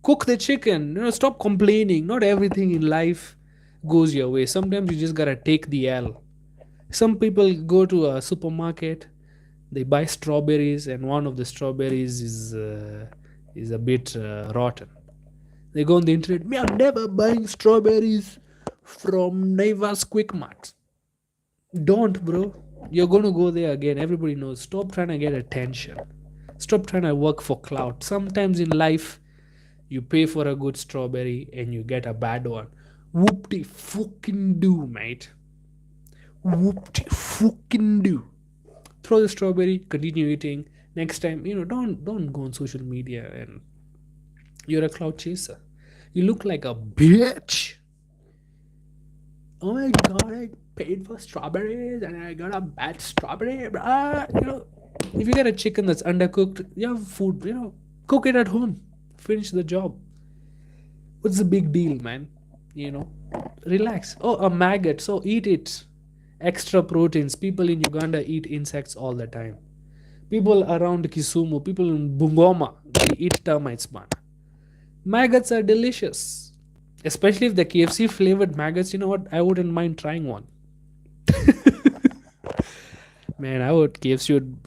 Cook the chicken. Stop complaining. Not everything in life goes your way. Sometimes you just gotta take the L. Some people go to a supermarket, they buy strawberries, and one of the strawberries is a bit rotten. They go on the internet. Me, I'm never buying strawberries from Naivas Quick Mart. Don't, bro. You're gonna go there again. Everybody knows. Stop trying to get attention. Stop trying to work for clout. Sometimes in life, you pay for a good strawberry and you get a bad one. Whoop-de fucking do, mate. Whoop-de fucking do. Throw the strawberry. Continue eating. Next time, don't go on social media and you're a cloud chaser. You look like a bitch. Oh my god, I paid for strawberries and I got a bad strawberry. If you get a chicken that's undercooked, you have food, cook it at home. Finish the job. What's the big deal, man? Relax. Oh, a maggot. So eat it. Extra proteins. People in Uganda eat insects all the time. People around Kisumu, people in Bungoma, they eat termites, man. Maggots are delicious, especially if the KFC flavored maggots. You know what? I wouldn't mind trying one. Man, I would. KFC would.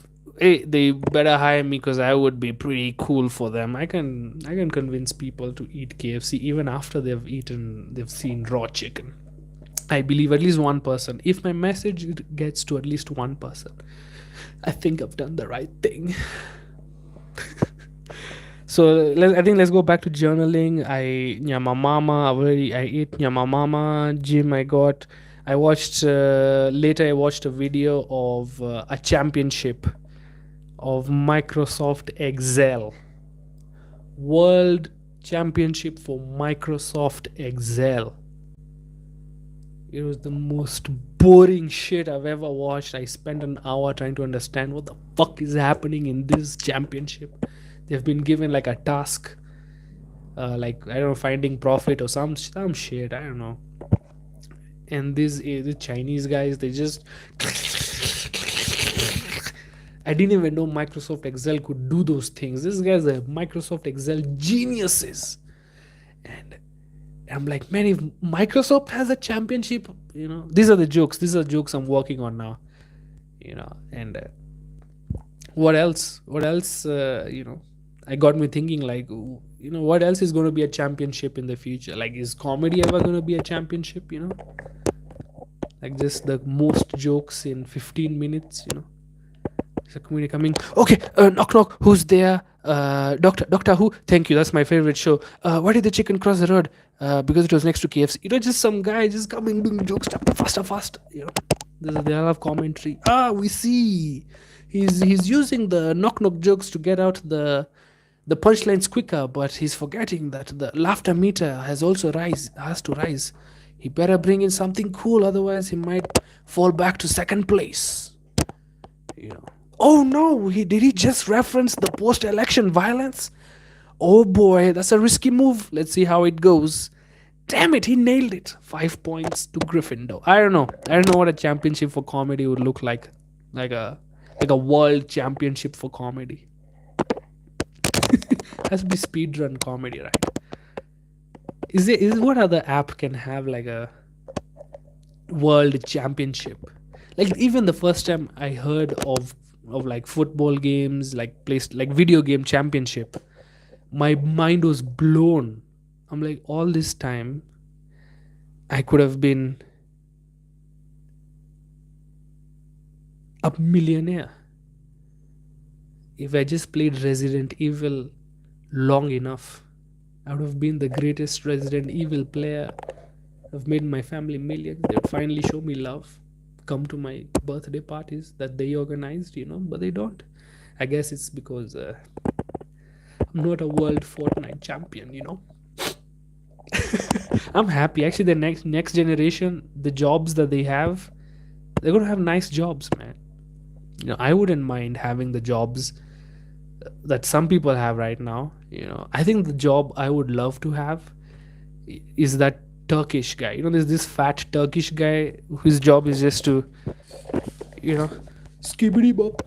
Hey, they better hire me because I would be pretty cool for them. I can convince people to eat KFC even after they've seen raw chicken. I believe at least one person. If my message gets to at least one person, I think I've done the right thing. So I think let's go back to journaling. I nyama mama. I ate nyama mama. Gym. I watched later. I watched a video of a championship of Microsoft Excel, World Championship for Microsoft Excel. It was the most boring shit I've ever watched. I spent an hour trying to understand what the fuck is happening in this championship. They've been given like a task, like I don't know, finding profit or some shit. I don't know. And the Chinese guys, they just. I didn't even know Microsoft Excel could do those things. These guys are Microsoft Excel geniuses, and I'm like, man, if Microsoft has a championship, these are the jokes. These are jokes I'm working on now, And what else? What else? I got me thinking, like, what else is going to be a championship in the future? Like, is comedy ever going to be a championship? Like just the most jokes in 15 minutes. Is a comedy coming? Okay, knock knock. Who's there? Doctor Who. Thank you. That's my favorite show. Why did the chicken cross the road? Because it was next to KFC. Just some guy just coming doing jokes faster. They all have commentary. We see. He's using the knock knock jokes to get out the punchlines quicker, but he's forgetting that the laughter meter has to rise. He better bring in something cool, otherwise he might fall back to second place. Oh no, did he just reference the post-election violence? Oh boy, that's a risky move. Let's see how it goes. Damn it, he nailed it. 5 points to Gryffindor. I don't know what a championship for comedy would look like. Like a world championship for comedy. Has to be speedrun comedy, right? Is what other app can have like a world championship? Like even the first time I heard of like football games, like video game championship, my mind was blown. I'm like, all this time I could have been a millionaire if I just played Resident Evil long enough. I would have been the greatest Resident Evil player. I've made my family millions. They would finally show me love, come to my birthday parties that they organized, but they don't. I guess it's because I'm not a world Fortnite champion. I'm happy. Actually, the next generation, the jobs that they have, they're gonna have nice jobs, man. I wouldn't mind having the jobs that some people have right now. I think the job I would love to have is that Turkish guy. There's this fat Turkish guy whose job is just to, skibbity bop.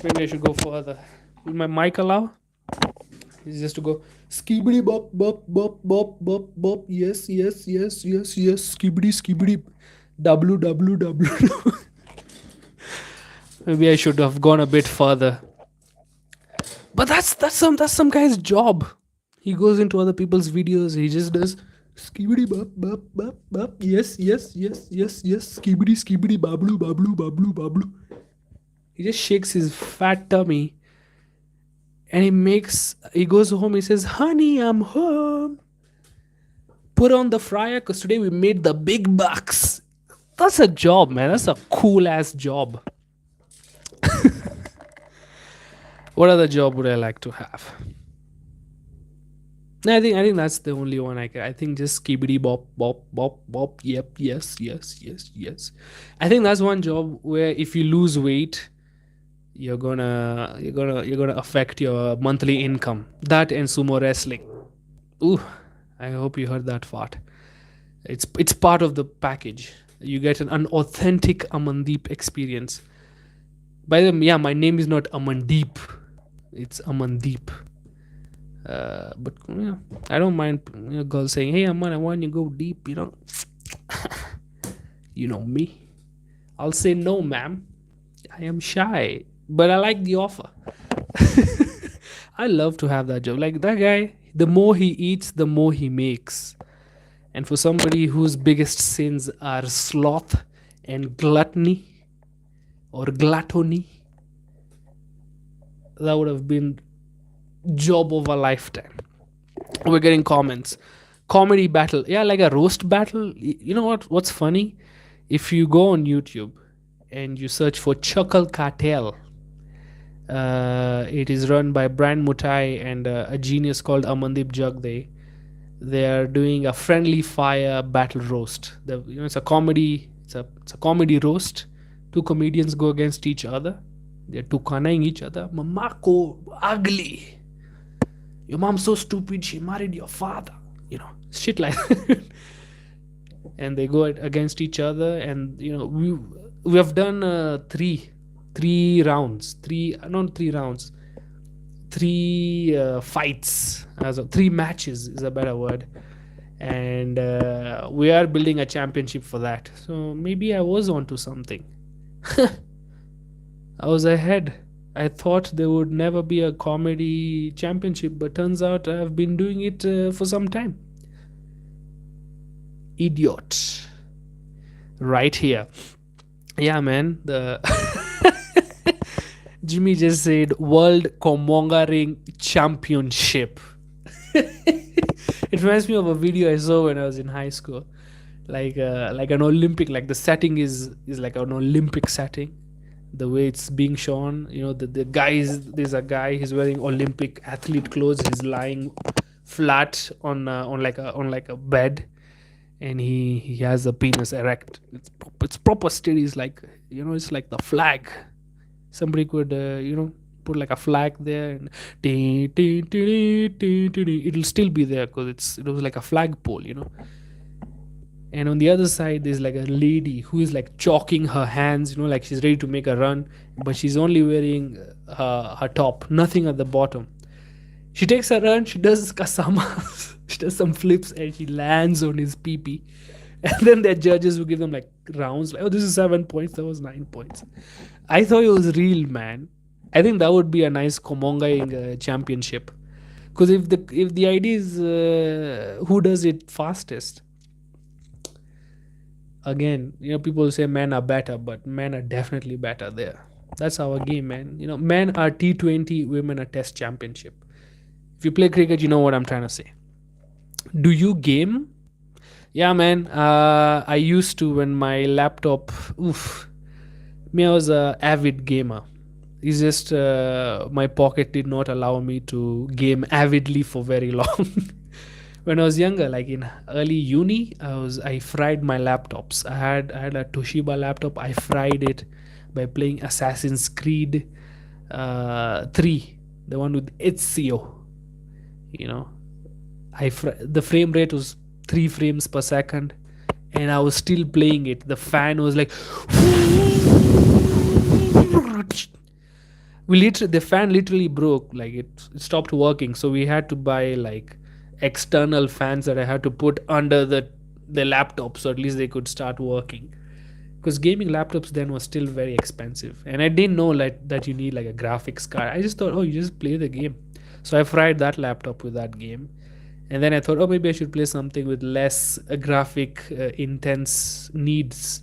Maybe I should go further. Will my mic allow? It's just to go skibbity bop bop bop bop bop bop. Yes, skibbity www. Maybe I should have gone a bit further. But that's some guy's job. He goes into other people's videos. He just does skibbity bop bop bop bop. Yes, skibbity bablu. He just shakes his fat tummy, and he goes home. He says, "Honey, I'm home. Put on the fryer, cause today we made the big bucks." That's a job, man. That's a cool ass job. What other job would I like to have? I think that's the only one I think just skibbity bop bop bop bop. Yep, yes. I think that's one job where if you lose weight, you're gonna affect your monthly income. That and sumo wrestling. Ooh, I hope you heard that fart. It's part of the package. You get an authentic Amandeep experience. By the way, yeah, my name is not Amandeep. It's Amandeep. But I don't mind girls saying, "Hey, Aman, I want you to go deep." You know me. I'll say no, ma'am. I am shy, but I like the offer. I love to have that job. Like that guy, the more he eats, the more he makes. And for somebody whose biggest sins are sloth and gluttony or gluttony, that would have been job of a lifetime. We're getting comments. Comedy battle. Yeah, like a roast battle. You know what's funny? If you go on YouTube and you search for Chuckle Cartel, it is run by Brian Mutai and a genius called Amandeep Jagde. They are doing a friendly fire battle roast. It's a comedy. It's a comedy roast. Two comedians go against each other. They're tukaning each other. Mamako ugly. Your mom's so stupid. She married your father. Shit like that. And they go against each other. And we have done three rounds. Three not 3 rounds. Three fights. Three matches is a better word. And we are building a championship for that. So maybe I was onto something. I was ahead. I thought there would never be a comedy championship, but turns out I've been doing it for some time. Idiot. Right here. Yeah, man. The Jimmy just said World Comongering Championship. It reminds me of a video I saw when I was in high school. Like an Olympic, like the setting is like an Olympic setting. The way it's being shown, the guy there's a guy, he's wearing Olympic athlete clothes, he's lying flat on like a bed, and he has a penis erect. It's proper steady. It's like, it's like the flag. Somebody could put like a flag there, and it'll still be there because it was like a flagpole. And on the other side there's like a lady who is like chalking her hands, like she's ready to make a run, but she's only wearing her top, nothing at the bottom. She takes a run, she does kasama, she does some flips, and she lands on his pee. And then their judges will give them like rounds, like, oh, this is 7 points, that was 9 points. I thought it was real, man. I think that would be a nice Komonga championship, because if the idea is who does it fastest. Again, people say men are better, but men are definitely better there. That's our game, man. Men are T20, women are Test Championship. If you play cricket, you know what I'm trying to say. Do you game? Yeah, man. I used to when my laptop. Oof. I was a avid gamer. It's just my pocket did not allow me to game avidly for very long. When I was younger, like in early uni, I fried my laptops. I had a Toshiba laptop. I fried it by playing Assassin's Creed 3, the one with Ezio. The frame rate was 3 frames per second, and I was still playing it. The fan was like, the fan literally broke, like it stopped working, so we had to buy like external fans that I had to put under the laptop, so at least they could start working, because gaming laptops then was still very expensive, and I didn't know that you need like a graphics card. I just thought, oh, you just play the game. So I fried that laptop with that game, and then I thought, oh, maybe I should play something with less graphic intense needs.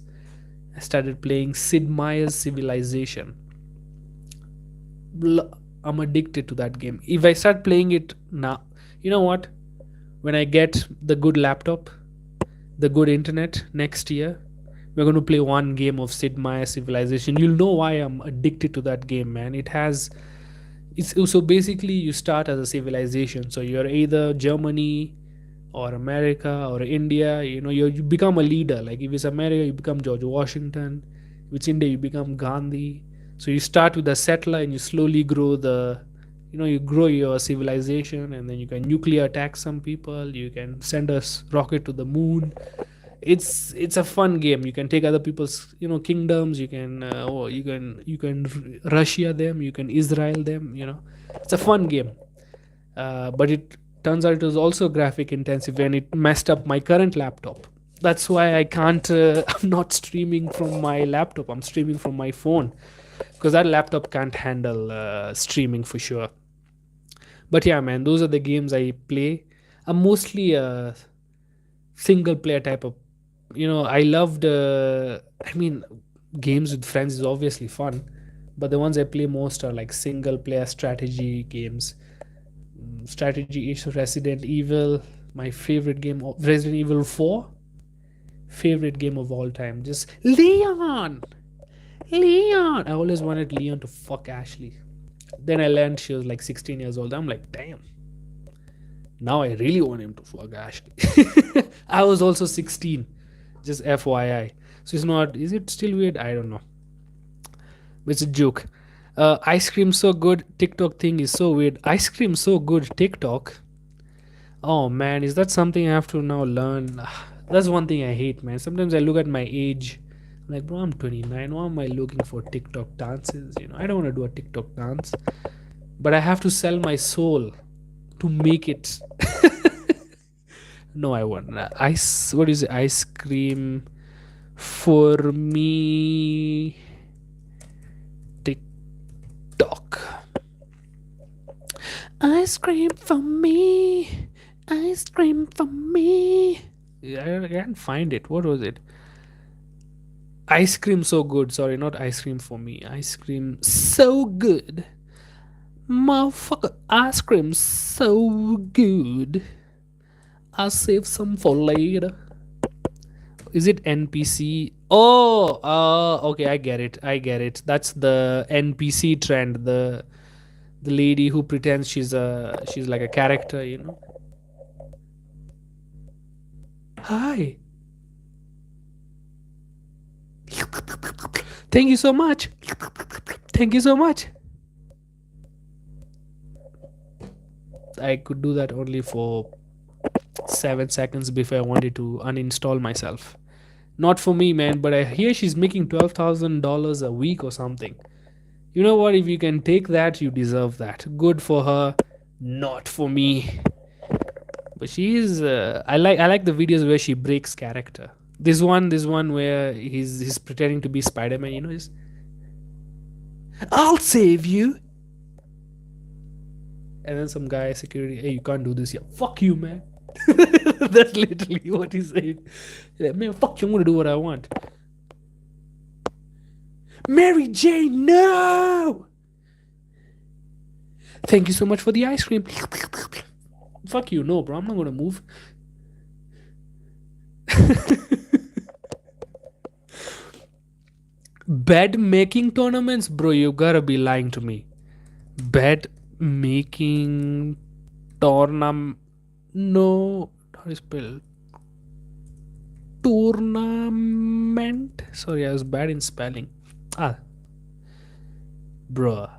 I started playing Sid Meier's Civilization. I'm addicted to that game. If I start playing it now, you know what? When I get the good laptop, the good internet next year, we're going to play one game of Sid Meier's Civilization. You'll know why I'm addicted to that game, man. So basically you start as a civilization. So you're either Germany or America or India. You become a leader. Like if it's America, you become George Washington. If it's India, you become Gandhi. So you start with a settler and you slowly grow you grow your civilization, and then you can nuclear attack some people. You can send a rocket to the moon. It's a fun game. You can take other people's kingdoms. You can Russia them. You can Israel them. It's a fun game. But it turns out it was also graphic intensive, and it messed up my current laptop. That's why I can't. I'm not streaming from my laptop. I'm streaming from my phone, because that laptop can't handle streaming for sure. But yeah, man, those are the games I play. I'm mostly a single player type of, I loved, I mean, games with friends is obviously fun, but the ones I play most are like single player strategy games. Strategy is Resident Evil, my favorite game, Resident Evil 4, favorite game of all time. Just Leon, Leon. I always wanted Leon to fuck Ashley. Then I learned she was like 16 years old. I'm like, damn. Now I really want him to fuck Ashley. I was also 16. Just FYI. So it's not. Is it still weird? I don't know. It's a joke. Ice cream so good. TikTok thing is so weird. Ice cream so good. TikTok. Oh man, is that something I have to now learn? That's one thing I hate, man. Sometimes I look at my age. I'm like, bro, I'm 29. Why am I looking for TikTok dances? I don't want to do a TikTok dance, but I have to sell my soul to make it. No, I won't. Ice. What is it? Ice cream for me. TikTok. Ice cream for me. Ice cream for me. Yeah, I can't find it. What was it? Ice cream so good. Sorry, not ice cream for me. Ice cream so good. Motherfucker, ice cream so good. I'll save some for later. Is it NPC? Oh, okay, I get it. I get it. That's the NPC trend. The lady who pretends she's like a character. Hi. Thank you so much. Thank you so much. I could do that only for 7 seconds before I wanted to uninstall myself. Not for me, man, but I hear she's making $12,000 a week or something. You know what? If you can take that, you deserve that. Good for her. Not for me. But she is. I like the videos where she breaks character. This one where he's pretending to be Spider-Man. He's, I'll save you. And then some guy security, hey, you can't do this. Yeah, fuck you, man. That's literally what he said. Yeah, man, fuck you. I'm gonna do what I want. Mary Jane, no. Thank you so much for the ice cream. Fuck you, no, bro. I'm not gonna move. Bed making tournaments, bro. You gotta be lying to me. Bed making tournament. No, how do you spell tournament? Sorry, I was bad in spelling. Ah, bro.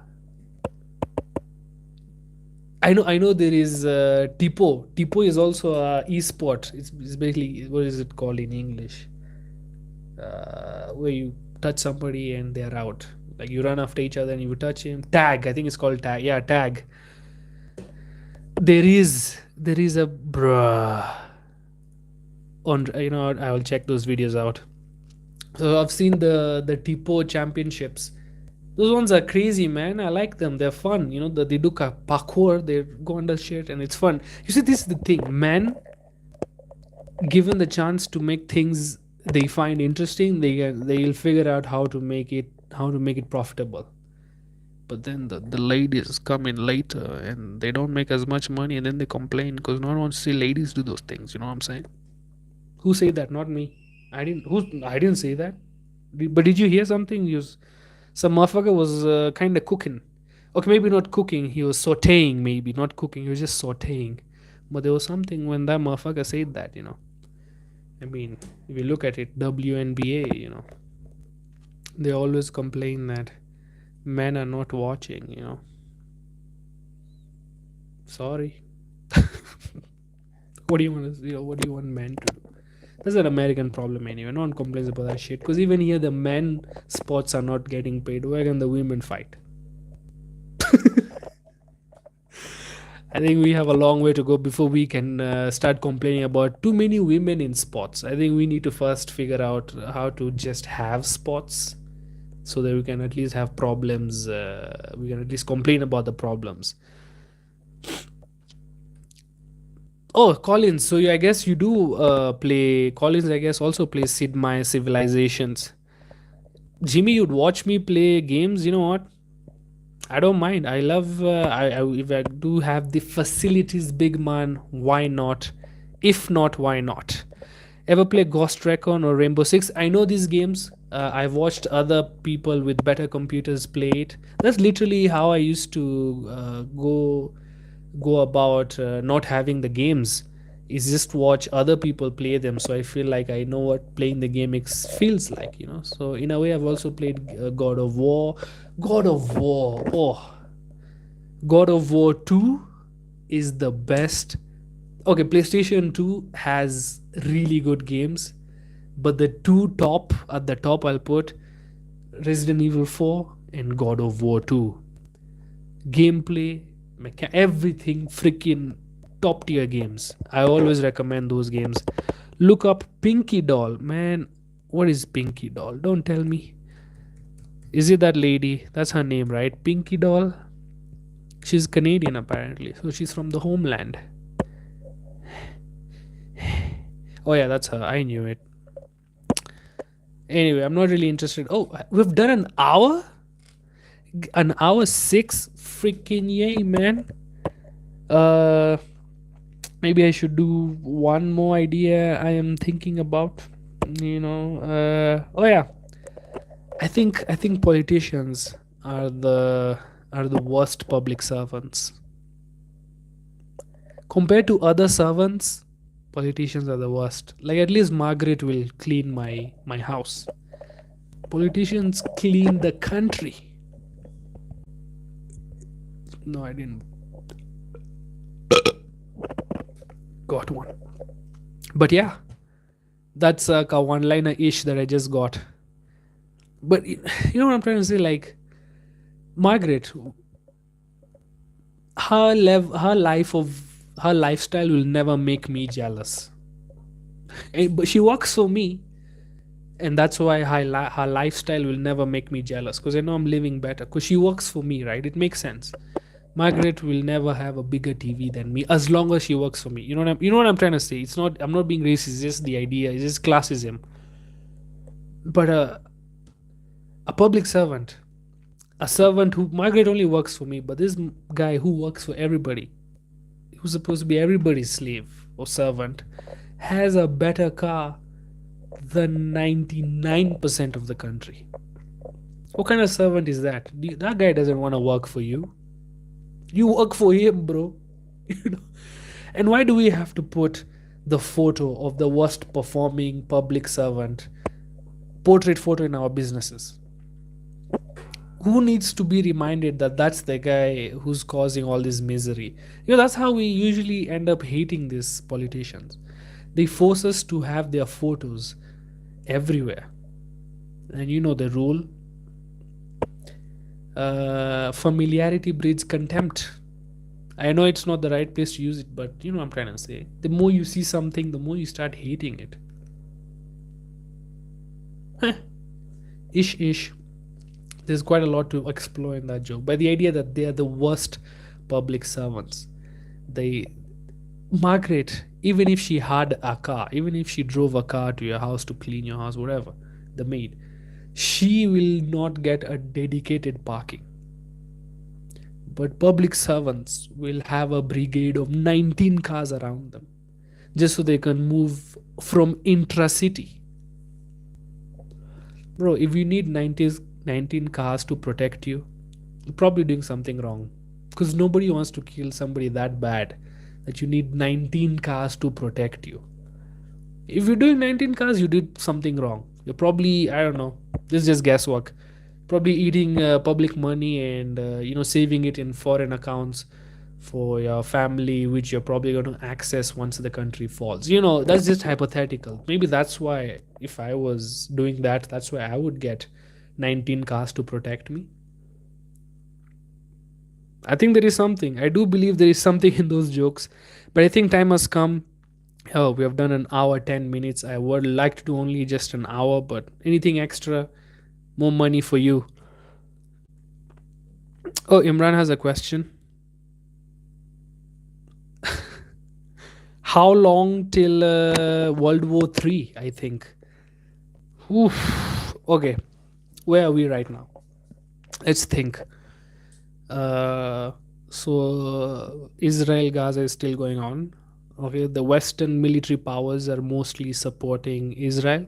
I know there is Tipo. Tipo is also a e-sport. It's basically, what is it called in English? Where you touch somebody and they're out. Like you run after each other and you touch him. Tag. I think it's called tag. Yeah, tag. There is a bruh. On I will check those videos out. So I've seen the Tipo championships. Those ones are crazy, man. I like them. They're fun. They do parkour. They go under shit, and it's fun. You see, this is the thing, man. Given the chance to make things they find interesting, they'll figure out how to make it profitable. But then the ladies come in later, and they don't make as much money, and then they complain because no one wants to see ladies do those things. You know what I'm saying? Who said that? Not me. I didn't say that. But did you hear something? Some motherfucker was kind of cooking. Okay, maybe not cooking. He was sauteing, maybe not cooking. He was just sauteing. But there was something when that motherfucker said that. I mean, if you look at it, WNBA. They always complain that men are not watching. Sorry. What do you want to? What do you want men to do? That's an American problem anyway. No one complains about that shit. Because even here, the men sports are not getting paid. Where can the women fight? I think we have a long way to go before we can start complaining about too many women in sports. I think we need to first figure out how to just have sports so that we can at least have problems. We can at least complain about the problems. Oh, Collins. So I guess you do play Collins. I guess also plays Sid Meier's Civilizations. Jimmy, you'd watch me play games. You know what? I don't mind. I love. If I do have the facilities, big man, why not? If not, why not? Ever play Ghost Recon or Rainbow Six? I know these games. I've watched other people with better computers play it. That's literally how I used to go about not having the games. Is just watch other people play them. So I feel like I know what playing the game feels like. You know. So in a way, I've also played God of War. God of War. Oh, God of War 2 is the best. Okay, PlayStation 2 has really good games, but the two top at the top I'll put Resident Evil 4 and God of War 2. Gameplay, everything freaking top tier games. I always recommend those games. Look up Pinky Doll. Man, what is Pinky Doll? Don't tell me. Is it that lady? That's her name, right? Pinky Doll? She's Canadian apparently. So she's from the homeland. Oh yeah, that's her. I knew it. Anyway, I'm not really interested. Oh, we've done an hour? An hour six? Freaking yay, man. Uh maybe I should do one more idea I am thinking about. Oh yeah. I think politicians are the worst public servants. Compared to other servants, politicians are the worst. Like at least Margaret will clean my house. Politicians clean the country. No, I didn't. Got one. But yeah, that's like a one liner ish that I just got. But you know what I'm trying to say? Like, Margaret, her lifestyle will never make me jealous. But she works for me, and that's why her lifestyle will never make me jealous because I know I'm living better because she works for me, right? It makes sense. Margaret will never have a bigger TV than me as long as she works for me. You know what I'm trying to say. It's not. I'm not being racist. It's just the idea. It's just classism. But a public servant, a servant who Margaret only works for me, but this guy who works for everybody, who's supposed to be everybody's slave or servant, has a better car than 99% of the country. What kind of servant is that? That guy doesn't want to work for you. You work for him, bro. You know? And why do we have to put the photo of the worst performing public servant portrait photo in our businesses? Who needs to be reminded that that's the guy who's causing all this misery? That's how we usually end up hating these politicians. They force us to have their photos everywhere. And you know the rule, familiarity breeds contempt. I know it's not the right place to use it, but you know what I'm trying to say. The more you see something, the more you start hating it. Ish. There's quite a lot to explore in that joke. But the idea that they are the worst public servants. They Margaret, even if she had a car, even if she drove a car to your house to clean your house, whatever, the maid, she will not get a dedicated parking. But public servants will have a brigade of 19 cars around them just so they can move from intra-city. Bro, if you need 19 cars to protect you, you're probably doing something wrong. Because nobody wants to kill somebody that bad that you need 19 cars to protect you. If you're doing 19 cars, you did something wrong. You're probably, I don't know, this is just guesswork. Probably eating public money and saving it in foreign accounts for your family, which you're probably going to access once the country falls. That's just hypothetical. Maybe that's why, if I was doing that, that's why I would get 19 cars to protect me. I think there is something. I do believe there is something in those jokes, but I think time has come. Oh, we have done an hour, 10 minutes. I would like to do only just an hour, but anything extra, more money for you. Oh, Imran has a question. How long till World War III? I think. Oof. Okay, where are we right now? Let's think. Uh, so Israel Gaza is still going on. Okay, the Western military powers are mostly supporting Israel.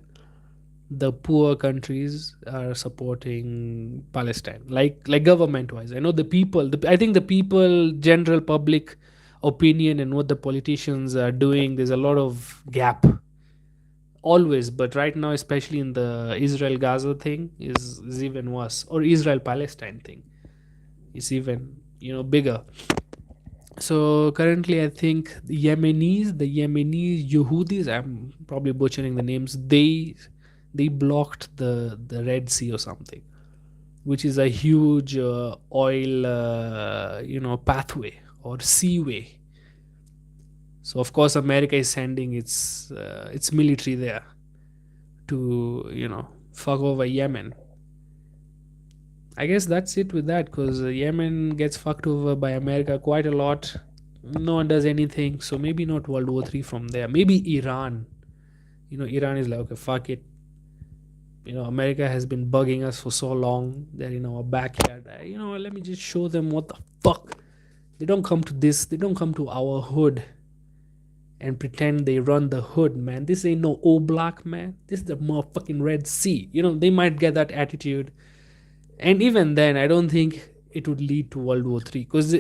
The poor countries are supporting Palestine, like government wise. I know the people. I think the people, general public opinion, and what the politicians are doing. There's a lot of gap always, but right now, especially in the Israel Gaza thing, is even worse, or Israel Palestine thing is even bigger. So currently, I think the Yemenis Yehudis, I'm probably butchering the names. They blocked the Red Sea or something, which is a huge oil pathway or seaway. So of course, America is sending its military there to fuck over Yemen. I guess that's it with that, because Yemen gets fucked over by America quite a lot. No one does anything, so maybe not World War III from there. Maybe Iran. Iran is like, okay, fuck it. America has been bugging us for so long. They're in our backyard. Let me just show them what the fuck. They don't come to this. They don't come to our hood and pretend they run the hood, man. This ain't no Oblak, man. This is the motherfucking Red Sea. They might get that attitude, and even then, I don't think it would lead to World War III, because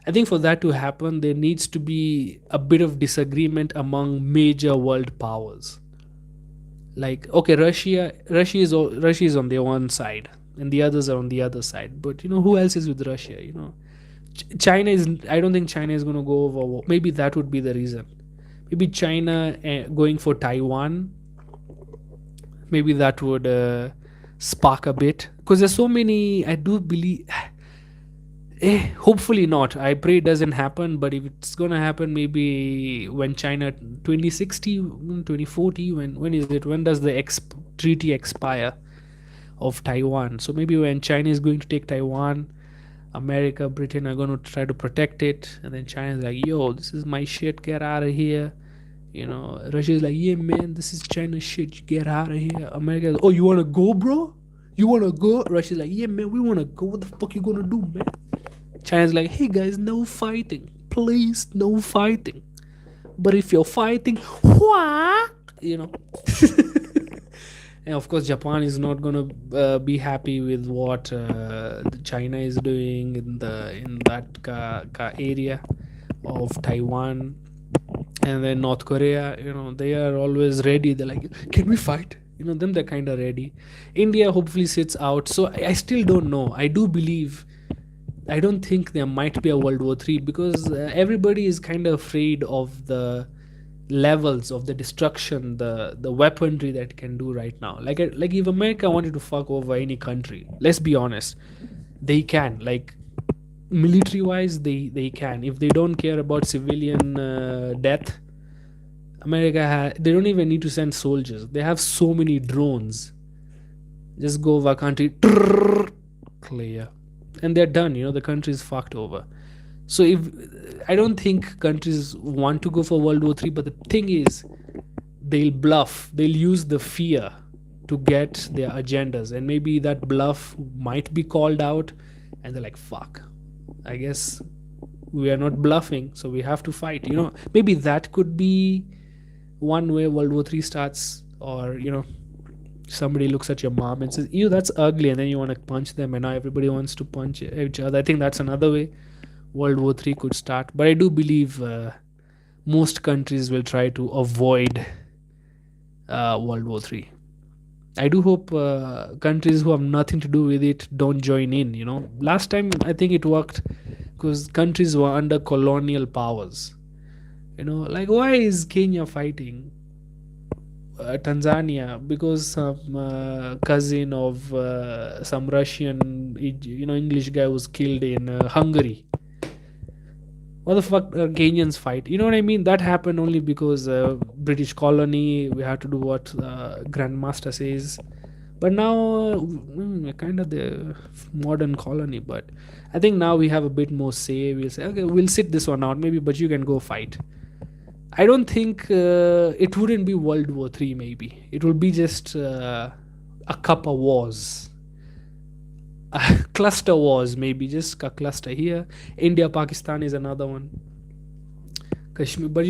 I think for that to happen, there needs to be a bit of disagreement among major world powers. Like, okay, Russia is on their one side, and the others are on the other side. But who else is with Russia? China is. I don't think China is going to go over. Maybe that would be the reason. Maybe China going for Taiwan. Maybe that would spark a bit, because there's so many. I do believe. Hopefully not. I pray it doesn't happen. But if it's gonna happen, maybe when China 2060, 2040. When is it? When does the treaty expire of Taiwan? So maybe when China is going to take Taiwan, America, Britain are going to try to protect it, and then China's like, "Yo, this is my shit. Get out of here." Russia's like, "Yeah, man, this is China shit. Get out of here." America's, "Oh, you wanna go, bro? You wanna go?" Russia's like, "Yeah, man, we wanna go. What the fuck you gonna do, man?" China's like, "Hey guys, no fighting, please, no fighting. But if you're fighting, what?" You know. And of course, Japan is not gonna be happy with what China is doing in that area of Taiwan. And then North Korea, they are always ready. They're like, "Can we fight?" Them they're kind of ready. India hopefully sits out. So I still don't know. I don't think there might be a World War III, because everybody is kind of afraid of the levels of the destruction, the weaponry that it can do right now. Like if America wanted to fuck over any country, let's be honest, they can. Like military wise, they can. If they don't care about civilian death, they don't even need to send soldiers. They have so many drones. Just go over a country, clear, and they're done. The country is fucked over. So if I don't think countries want to go for World War III, but the thing is, they'll bluff. They'll use the fear to get their agendas, and maybe that bluff might be called out, and they're like, "Fuck, I guess we are not bluffing, so we have to fight." Maybe that could be one way World War III starts, or somebody looks at your mom and says, "Ew, that's ugly," and then you want to punch them, and now everybody wants to punch each other. I think that's another way World War III could start. But I do believe most countries will try to avoid World War III. I do hope countries who have nothing to do with it don't join in. Last time I think it worked because countries were under colonial powers. Like, why is Kenya fighting Tanzania? Because some cousin of some Russian, English guy was killed in Hungary. What the fuck are Kenyans fight? You know what I mean? That happened only because British colony. We had to do what Grandmaster says. But now, kind of the modern colony. But I think now we have a bit more say. We'll say, okay, we'll sit this one out, maybe, but you can go fight. I don't think it wouldn't be World War III. Maybe it will be just a couple wars, cluster wars. Maybe just a cluster here. India, Pakistan is another one. Kashmir, but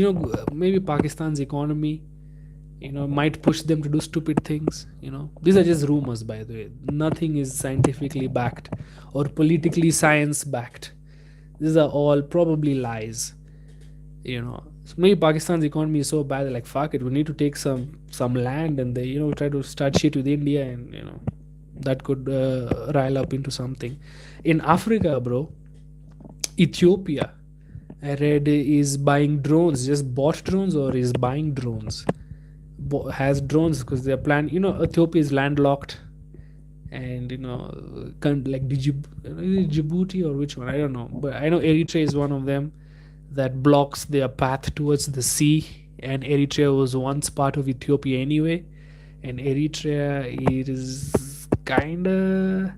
maybe Pakistan's economy, might push them to do stupid things. These are just rumors, by the way. Nothing is scientifically backed or politically science backed. These are all probably lies. So maybe Pakistan's economy is so bad, they're like, fuck it, we need to take some land, and they try to start shit with India, and that could rile up into something. In Africa, bro, Ethiopia, I read, is buying drones, just bought drones or is buying drones, has drones, because their plan, Ethiopia is landlocked, and like Djibouti, or which one, I don't know, but I know Eritrea is one of them that blocks their path towards the sea. And Eritrea was once part of Ethiopia anyway. And Eritrea is kind of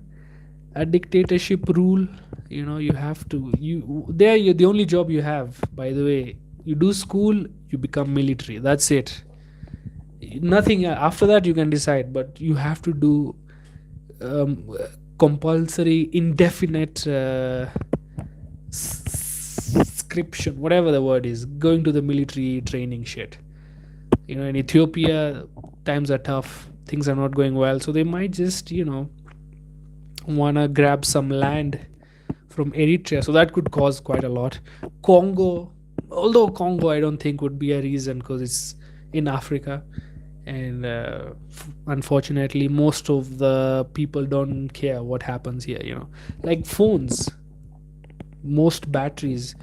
a dictatorship rule. You have to, you're the only job you have, by the way. You do school, you become military. That's it. Nothing after that you can decide, but you have to do um, compulsory, indefinite subscription, whatever the word is, going to the military training shit. In Ethiopia, times are tough, things are not going well, so they might just, wanna grab some land from Eritrea. So that could cause quite a lot. Congo, although Congo, I don't think would be a reason, because it's in Africa, and unfortunately, most of the people don't care what happens here. Like phones, most batteries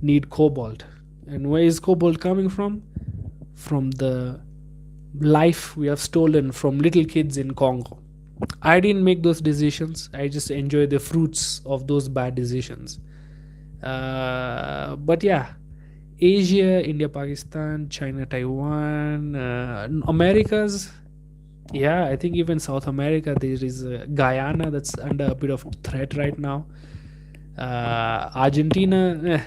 need cobalt. And where is cobalt coming from? From the life we have stolen from little kids in Congo. I didn't make those decisions. I just enjoy the fruits of those bad decisions. But yeah, Asia, India, Pakistan, China, Taiwan, Americas. Yeah, I think even South America, there is Guyana that's under a bit of threat right now. Argentina,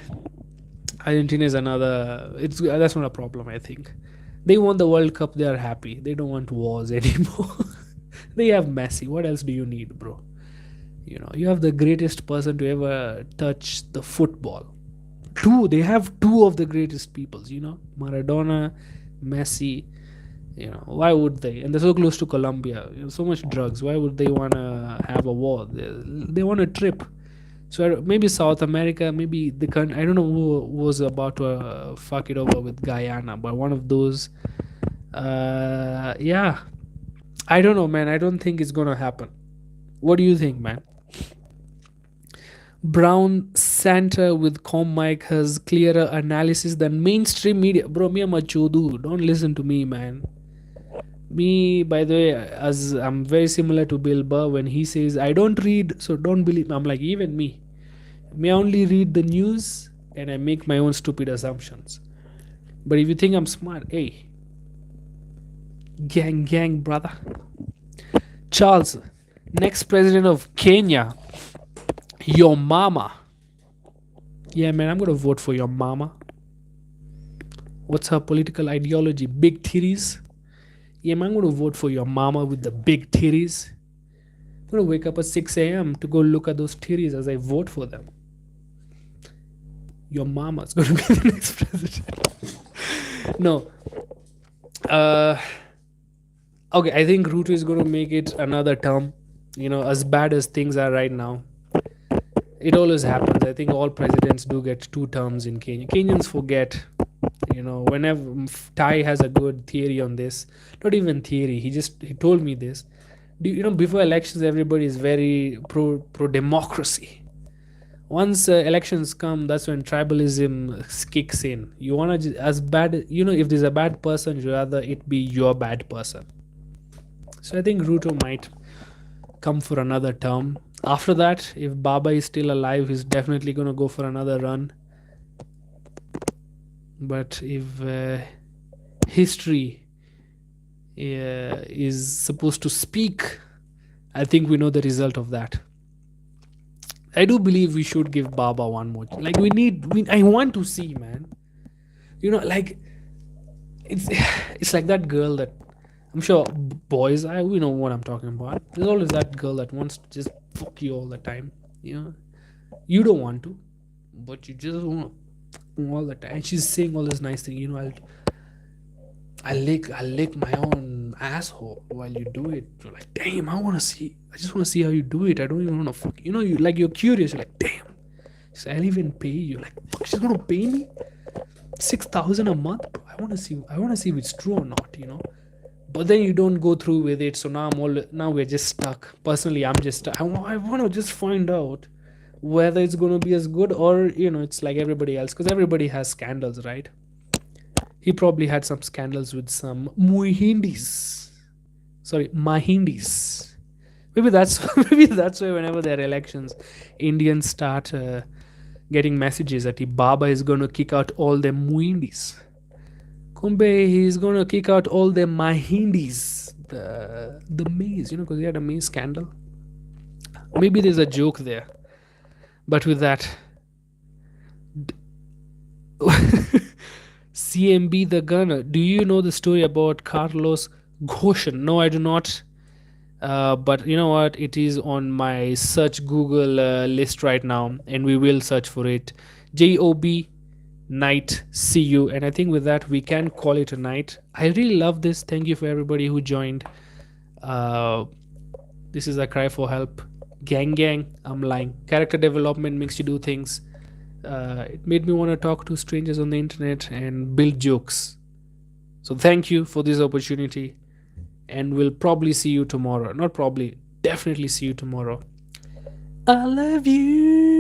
Argentina is another. That's not a problem. I think they won the World Cup. They are happy. They don't want wars anymore. They have Messi. What else do you need, bro? You have the greatest person to ever touch the football. They have two of the greatest peoples. Maradona, Messi. Why would they? And they're so close to Colombia. So much drugs. Why would they wanna have a war? They want a trip. So maybe South America, maybe the country. I don't know who was about to fuck it over with Guyana, but one of those. Yeah, I don't know, man. I don't think it's gonna happen. What do you think, man? Brown Santa with Com Mike has clearer analysis than mainstream media. Bro, me am a chodu. Don't listen to me, man. Me, by the way, as I'm very similar to Bill Burr when he says, I don't read, so don't believe. I'm like, even me. I only read the news and I make my own stupid assumptions. But if you think I'm smart, hey, gang, brother. Charles, next president of Kenya, your mama. Yeah, man, I'm gonna vote for your mama. What's her political ideology? Big titties. Yeah, man, I'm gonna vote for your mama with the big titties. I'm gonna wake up at 6 a.m. to go look at those titties as I vote for them. Your mama's gonna be the next president. No. Okay, I think Ruto is gonna make it another term. As bad as things are right now. It always happens. I think all presidents do get 2 terms in Kenya. Kenyans forget. Whenever Tai has a good theory on this, not even theory. He told me this. Before elections, everybody is very pro democracy. Once elections come, that's when tribalism kicks in. You wanna as bad. If there's a bad person, you'd rather it be your bad person. So I think Ruto might come for another term. After that, if Baba is still alive, he's definitely gonna go for another run. But if history is supposed to speak, I think we know the result of that. I do believe we should give Baba one more. Like I want to see, man. Like it's it's like that girl that I'm sure boys, I we know what I'm talking about. There's always that girl that wants to just fuck you all the time. You know, you don't want to, but you just want to all the time. And she's saying all this nice thing. You know, I lick my own asshole while you do it. You're like, damn, I want to see. I just want to see how you do it. I don't even want to fuck. You know, you like you're curious. You're like, damn. So I'll even pay you. Like, fuck, she's gonna pay me 6,000 a month. I want to see. I want to see if it's true or not. You know. But then you don't go through with it. So now now we're just stuck. Personally, I'm just I want to just find out whether it's going to be as good, or it's like everybody else, because everybody has scandals, right? He probably had some scandals with some muhindis. Sorry, mahindis. Maybe that's maybe that's why whenever there are elections, Indians start getting messages that Baba is going to kick out all the muhindis. Kumbe, he's going to kick out all the mahindis, the maize, because he had a maize scandal. Maybe there's a joke there, but with that, CMB the gunner. Do you know the story about Carlos Ghosn? No, I do not. But you know what? It is on my search Google list right now, and we will search for it. Job night. See you. And I think with that, we can call it a night. I really love this. Thank you for everybody who joined. Uh, this is a cry for help. Gang, I'm lying. Character development makes you do things. It made me want to talk to strangers on the internet and build jokes. So thank you for this opportunity, and we'll probably see you tomorrow. Not probably, definitely see you tomorrow. I love you.